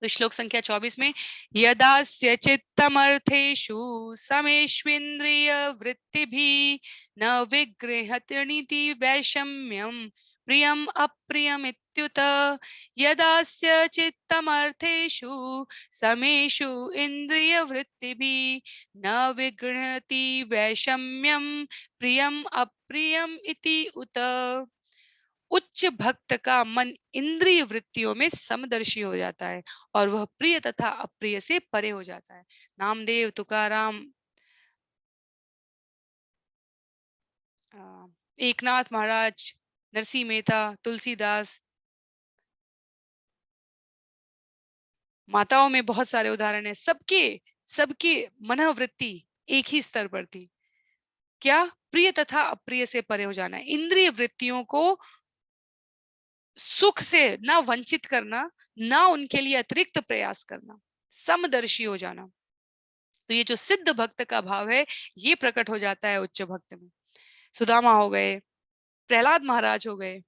तो श्लोक संख्या 24 में यदास्य चित्तमर्थेषु समेष्विन्द्रिय वृत्तिभिः न विगृहतीति वैषम्यं प्रियम अप्रियमित्युत। यदास्य चित्तमर्थेषु समेषु इन्द्रिय वृत्तिभिः न विगृहति वैषम्यं प्रियम अप्रियम इति उत। उच्च भक्त का मन इंद्रिय वृत्तियों में समदर्शी हो जाता है और वह प्रिय तथा अप्रिय से परे हो जाता है। नामदेव, तुकाराम, एकनाथ महाराज, नरसिंह मेहता, तुलसीदास, माताओं में बहुत सारे उदाहरण हैं। सबके सबके मनोवृत्ति एक ही स्तर पर थी। क्या? प्रिय तथा अप्रिय से परे हो जाना है। इंद्रिय वृत्तियों को सुख से ना वंचित करना, ना उनके लिए अतिरिक्त प्रयास करना, समदर्शी हो जाना। तो ये जो सिद्ध भक्त का भाव है, ये प्रकट हो जाता है उच्च भक्त में। सुदामा हो गए, प्रहलाद महाराज हो गए।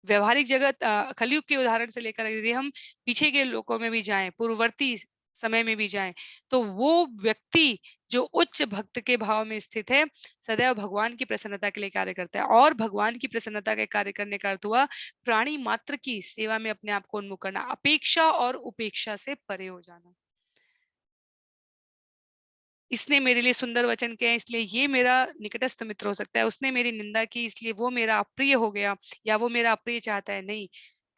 व्यवहारिक जगत कलयुग के उदाहरण से लेकर यदि हम पीछे के लोकों में भी जाएं, पूर्ववर्ती समय में भी जाएं, तो वो व्यक्ति जो उच्च भक्त के भाव में स्थित है, सदैव भगवान की प्रसन्नता के लिए कार्य करता है। और भगवान की प्रसन्नता के कार्य करने का अर्थ हुआ प्राणी मात्र की सेवा में अपने आप को उन्मुख करना, अपेक्षा और उपेक्षा से परे हो जाना। इसने मेरे लिए सुंदर वचन कहे इसलिए ये मेरा निकटस्थ मित्र हो सकता है, उसने मेरी निंदा की इसलिए वो मेरा अप्रिय हो गया या वो मेरा अप्रिय चाहता है, नहीं।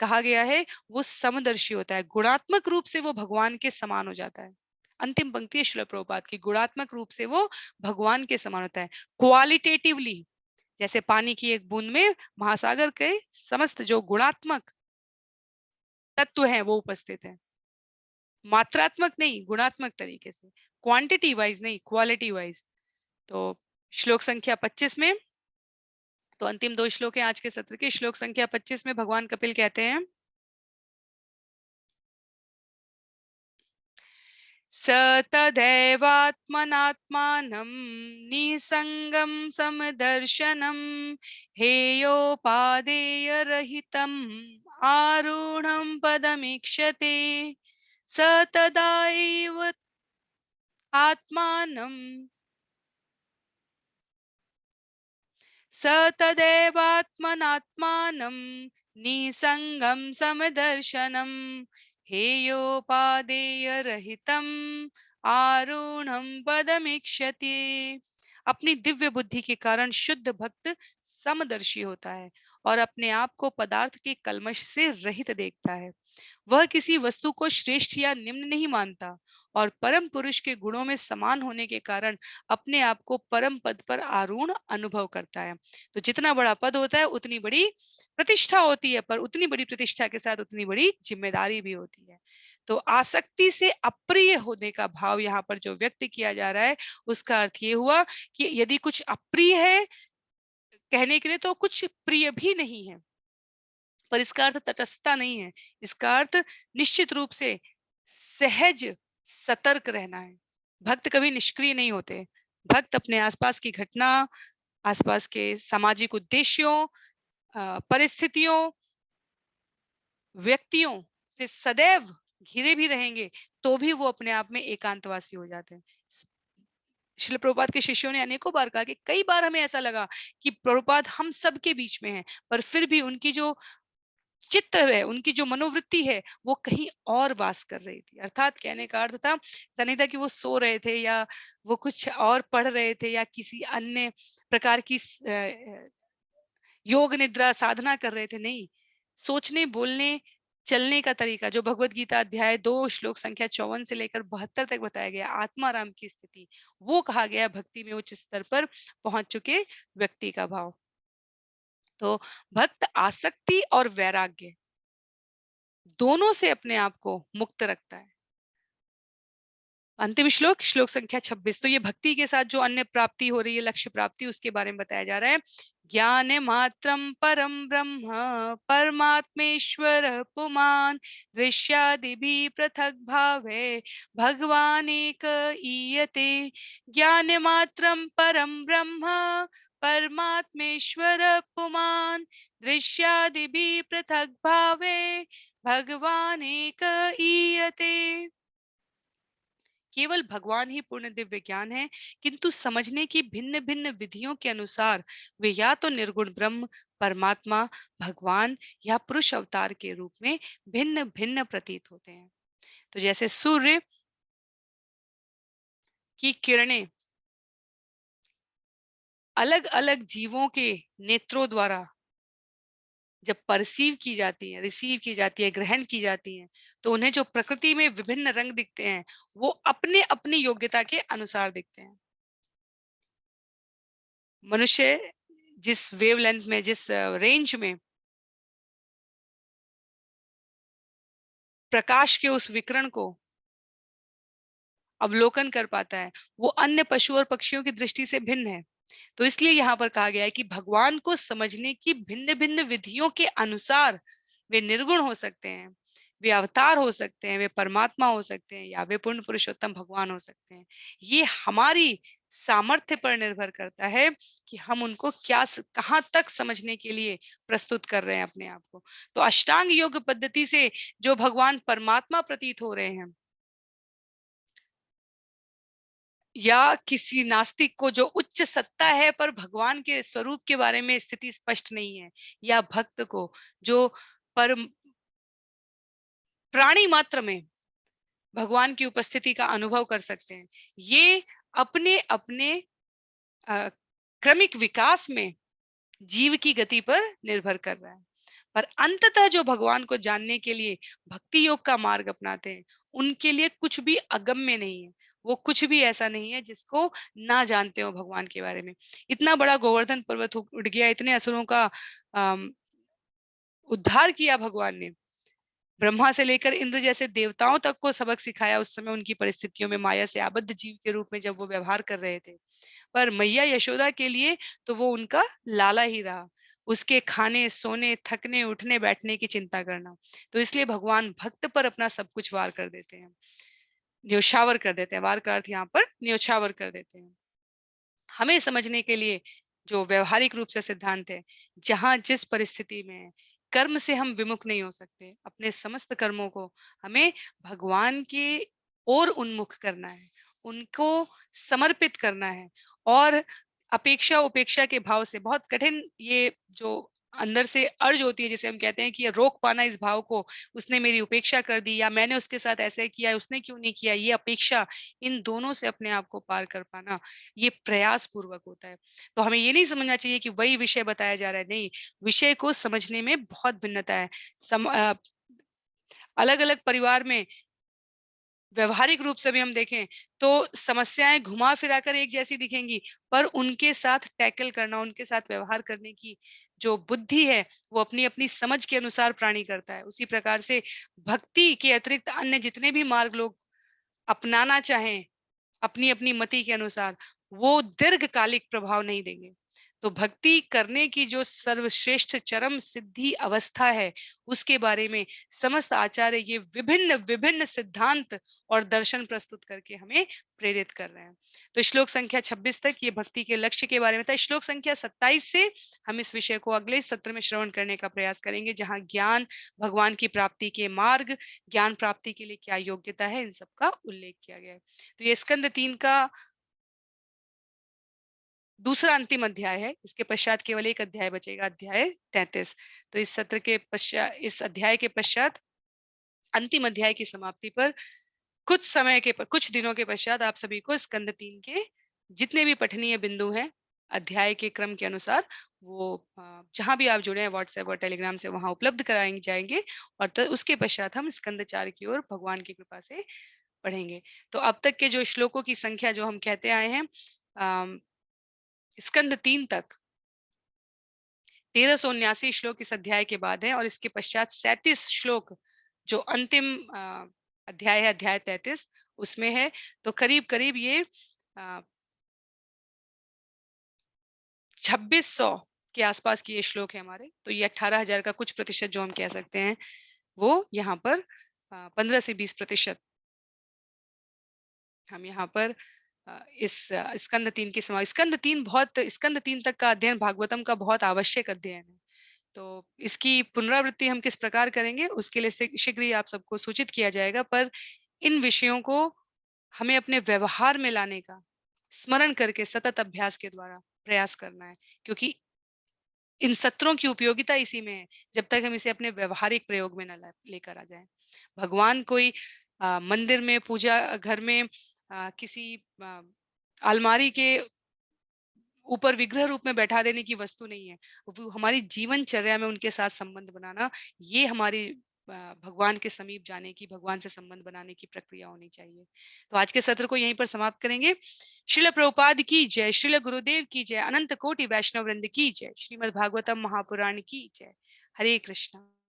कहा गया है वो समदर्शी होता है, गुणात्मक रूप से वो भगवान के समान हो जाता है। अंतिम पंक्ति है श्रील प्रभुपाद की, गुणात्मक रूप से वो भगवान के समान होता है। क्वालिटेटिवली, जैसे पानी की एक बूंद में महासागर के समस्त जो गुणात्मक तत्व हैं वो उपस्थित है। मात्रात्मक नहीं, गुणात्मक तरीके से, क्वांटिटी वाइज नहीं, क्वालिटी वाइज। तो श्लोक संख्या 25 में, तो अंतिम 2 श्लोक हैं आज के सत्र के। श्लोक संख्या 25 में भगवान कपिल कहते हैं स तदैवात्मनात्मानं निसंगं समदर्शनं हेयोपादेयरहितम् आरूढं पदमीक्षते स तदैव आत्मानं स तदेवात्मनात्मानं निसङ्गं समदर्शनं हेयोपादेयरहितम् आरूढं पदमीक्षते। अपनी दिव्य बुद्धि के कारण शुद्ध भक्त समदर्शी होता है और अपने आप को पदार्थ के कल्मश से रहित देखता है। वह किसी वस्तु को श्रेष्ठ या निम्न नहीं मानता और परम पुरुष के गुणों में समान होने के कारण अपने आप को परम पद पर आरूढ़ अनुभव करता है। तो जितना बड़ा पद होता है उतनी बड़ी प्रतिष्ठा होती है, पर उतनी बड़ी प्रतिष्ठा के साथ उतनी बड़ी जिम्मेदारी भी होती है। तो आसक्ति से अप्रिय होने का भाव यहाँ पर जो व्यक्त किया जा रहा है, उसका अर्थ ये हुआ कि यदि कुछ अप्रिय है कहने के लिए, तो कुछ प्रिय भी नहीं है। पर इसका अर्थ तटस्थता नहीं है, इसका अर्थ निश्चित रूप से सहज सतर्क रहना है। भक्त कभी निष्क्रिय नहीं होते। भक्त अपने आसपास की घटना, आसपास के सामाजिक उद्देश्यों, परिस्थितियों, व्यक्तियों से सदैव घिरे भी रहेंगे, तो भी वो अपने आप में एकांतवासी हो जाते हैं। श्रील प्रभुपाद के शिष्यों ने अनेकों बार कहा कि कई बार हमें ऐसा लगा कि प्रभुपाद हम सबके बीच में हैं, पर फिर भी उनकी जो चित्त है, उनकी जो मनोवृत्ति है, वो कहीं और वास कर रही थी। अर्थात कहने का अर्थ था, ऐसा नहीं था कि वो सो रहे थे या वो कुछ और पढ़ रहे थे या किसी अन्य प्रकार की योग निद्रा साधना कर रहे थे, नहीं। सोचने, बोलने, चलने का तरीका जो भगवत गीता अध्याय 2 श्लोक संख्या 54 से लेकर 72 तक बताया गया, आत्माराम की स्थिति, वो कहा गया भक्ति में उच्च स्तर पर पहुंच चुके व्यक्ति का भाव। तो भक्त आसक्ति और वैराग्य दोनों से अपने आप को मुक्त रखता है। अंतिम श्लोक, श्लोक संख्या 26। तो ये भक्ति के साथ जो अन्य प्राप्ति हो रही है, लक्ष्य प्राप्ति, उसके बारे में बताया जा रहा है। ज्ञान मात्रम परम ब्रह्म परमात्मेश्वर पुमान दृश्यादिभि पृथक भावे भगवान एक ईयते। ज्ञान मात्रम परम ब्रह्म परमात्मेश्वर पुमान दृश्यादिभि पृथक भावे भगवान एक ईयते। केवल भगवान ही पूर्ण दिव्य ज्ञान है, किंतु समझने की भिन्न भिन्न विधियों के अनुसार वे या तो निर्गुण ब्रह्म, परमात्मा, भगवान या पुरुष अवतार के रूप में भिन्न भिन्न प्रतीत होते हैं। तो जैसे सूर्य की किरणें अलग अलग जीवों के नेत्रों द्वारा जब परसीव की जाती है, रिसीव की जाती है, ग्रहण की जाती है, तो उन्हें जो प्रकृति में विभिन्न रंग दिखते हैं, वो अपने अपनी योग्यता के अनुसार दिखते हैं। मनुष्य जिस वेवलेंथ में, जिस रेंज में प्रकाश के उस विकिरण को अवलोकन कर पाता है, वो अन्य पशु और पक्षियों की दृष्टि से भिन्न है। तो इसलिए यहाँ पर कहा गया है कि भगवान को समझने की भिन्न भिन्न विधियों के अनुसार वे निर्गुण हो सकते हैं, वे अवतार हो सकते हैं, वे परमात्मा हो सकते हैं, या वे पूर्ण पुरुषोत्तम भगवान हो सकते हैं। ये हमारी सामर्थ्य पर निर्भर करता है कि हम उनको कहाँ तक समझने के लिए प्रस्तुत कर रहे हैं अपने आप को। तो अष्टांग योग पद्धति से जो भगवान परमात्मा प्रतीत हो रहे हैं, या किसी नास्तिक को जो उच्च सत्ता है पर भगवान के स्वरूप के बारे में स्थिति स्पष्ट नहीं है, या भक्त को जो पर प्राणी मात्र में भगवान की उपस्थिति का अनुभव कर सकते हैं, ये अपने अपने क्रमिक विकास में जीव की गति पर निर्भर कर रहा है। पर अंततः जो भगवान को जानने के लिए भक्ति योग का मार्ग अपनाते हैं, उनके लिए कुछ भी अगम्य नहीं है। वो कुछ भी ऐसा नहीं है जिसको ना जानते हो भगवान के बारे में। इतना बड़ा गोवर्धन पर्वत उठ गया, इतने असुरों का उद्धार किया भगवान ने, ब्रह्मा से लेकर इंद्र जैसे देवताओं तक को सबक सिखाया उस समय उनकी परिस्थितियों में, माया से आबद्ध जीव के रूप में जब वो व्यवहार कर रहे थे। पर मैया यशोदा के लिए तो वो उनका लाला ही रहा, उसके खाने, सोने, थकने, उठने, बैठने की चिंता करना। तो इसलिए भगवान भक्त पर अपना सब कुछ वार कर देते हैं, न्योछावर कर देते हैं। वार का अर्थ यहाँ पर न्योछावर कर देते हैं। हमें समझने के लिए जो व्यवहारिक रूप से सिद्धांत है, जहां जिस परिस्थिति में कर्म से हम विमुख नहीं हो सकते। अपने समस्त कर्मों को हमें भगवान की ओर उन्मुख करना है, उनको समर्पित करना है और अपेक्षा-उपेक्षा के भाव से बहुत कठिन ये जो अंदर से अर्ज होती है, जिसे हम कहते हैं कि ये रोक पाना इस भाव को, उसने मेरी उपेक्षा कर दी या मैंने उसके साथ ऐसे किया, उसने क्यों नहीं किया, ये अपेक्षा, इन दोनों से अपने आप को पार कर पाना, ये प्रयास पूर्वक होता है। तो हमें ये नहीं समझना चाहिए कि वही विषय बताया जा रहा है, नहीं, विषय को समझने में बहुत भिन्नता है। अलग-अलग परिवार में व्यवहारिक रूप से भी हम देखें तो समस्याएँ घुमा-फिरा कर एक जैसी दिखेंगी, पर उनके साथ टैकल करना, उनके साथ व्यवहार करने की जो बुद्धि है, वो अपनी-अपनी समझ के अनुसार प्राणी करता है। उसी प्रकार से भक्ति के अतिरिक्त अन्य जितने भी मार्ग लोग अपनाना चाहें, अपनी-अपनी मति के अनुसार, वो दीर्घकालिक प्रभाव नहीं देंगे। तो भक्ति करने की जो सर्वश्रेष्ठ चरम सिद्धि अवस्था है, उसके बारे में समस्त आचार्य ये विभिन्न-विभिन्न सिद्धांत और दर्शन प्रस्तुत करके हमें प्रेरित कर रहे हैं। तो श्लोक संख्या 26 तक ये भक्ति के लक्ष्य के बारे में था। श्लोक संख्या 27 से हम इस विषय को अगले सत्र में श्रवण करने का प्रयास करेंगे, जहाँ ज्ञान, भगवान की प्राप्ति के मार्ग, ज्ञान प्राप्ति के लिए क्या योग्यता है, इन सब का उल्लेख किया गया है। तो ये स्कंद 3 का दूसरा अंतिम अध्याय है। इसके पश्चात केवल एक अध्याय बचेगा, अध्याय 33। तो इस अध्याय के पश्चात अंतिम अध्याय की समाप्ति पर कुछ दिनों के पश्चात आप सभी को स्कंद 3 के जितने भी पठनीय बिंदु हैं, अध्याय के क्रम के अनुसार वो जहाँ भी आप जुड़े हैं व्हाट्सएप और टेलीग्राम से, वहाँ उपलब्ध कराए जाएँगे और उसके पश्चात हम स्कंद 4 की ओर भगवान की कृपा से पढ़ेंगे। तो अब तक के जो श्लोकों की संख्या जो हम कहते आए हैं, अ, स्कंद 3 तक 1379 श्लोक इस अध्याय के बाद है और इसके पश्चात 37 श्लोक जो अंतिम अध्याय है, अध्याय 33 उसमें है। तो करीब-करीब ये 2600 के आसपास की ये श्लोक है हमारे। तो ये 18,000 का कुछ प्रतिशत जो हम कह सकते हैं, वो यहाँ पर 15 से 20% हम यहाँ पर स्कंद 3 की स्कंद 3 तक का अध्ययन भागवतम का बहुत आवश्यक अध्ययन है। तो इसकी पुनरावृत्ति हम किस प्रकार करेंगे, उसके लिए शीघ्र ही आप सबको सूचित किया जाएगा। पर इन विषयों को हमें अपने व्यवहार में लाने का स्मरण करके सतत अभ्यास के द्वारा प्रयास करना है, क्योंकि इन सत्रों की उपयोगिता इसी में है, जब तक हम इसे अपने व्यवहारिक प्रयोग में न लेकर आ जाएं। भगवान कोई मंदिर में, पूजा घर में, किसी अलमारी के ऊपर विग्रह रूप में बैठा देने की वस्तु नहीं है। वो हमारी जीवनचर्या में उनके साथ संबंध बनाना, ये हमारी भगवान के समीप जाने की, भगवान से संबंध बनाने की प्रक्रिया होनी चाहिए। तो आज के सत्र को यहीं पर समाप्त करेंगे। श्रील प्रभुपाद की जय, श्रील गुरुदेव की जय, अनंत कोटि वैष्णव वृंद की जय, श्रीमद् भागवतम महापुराण की जय। हरे कृष्णा।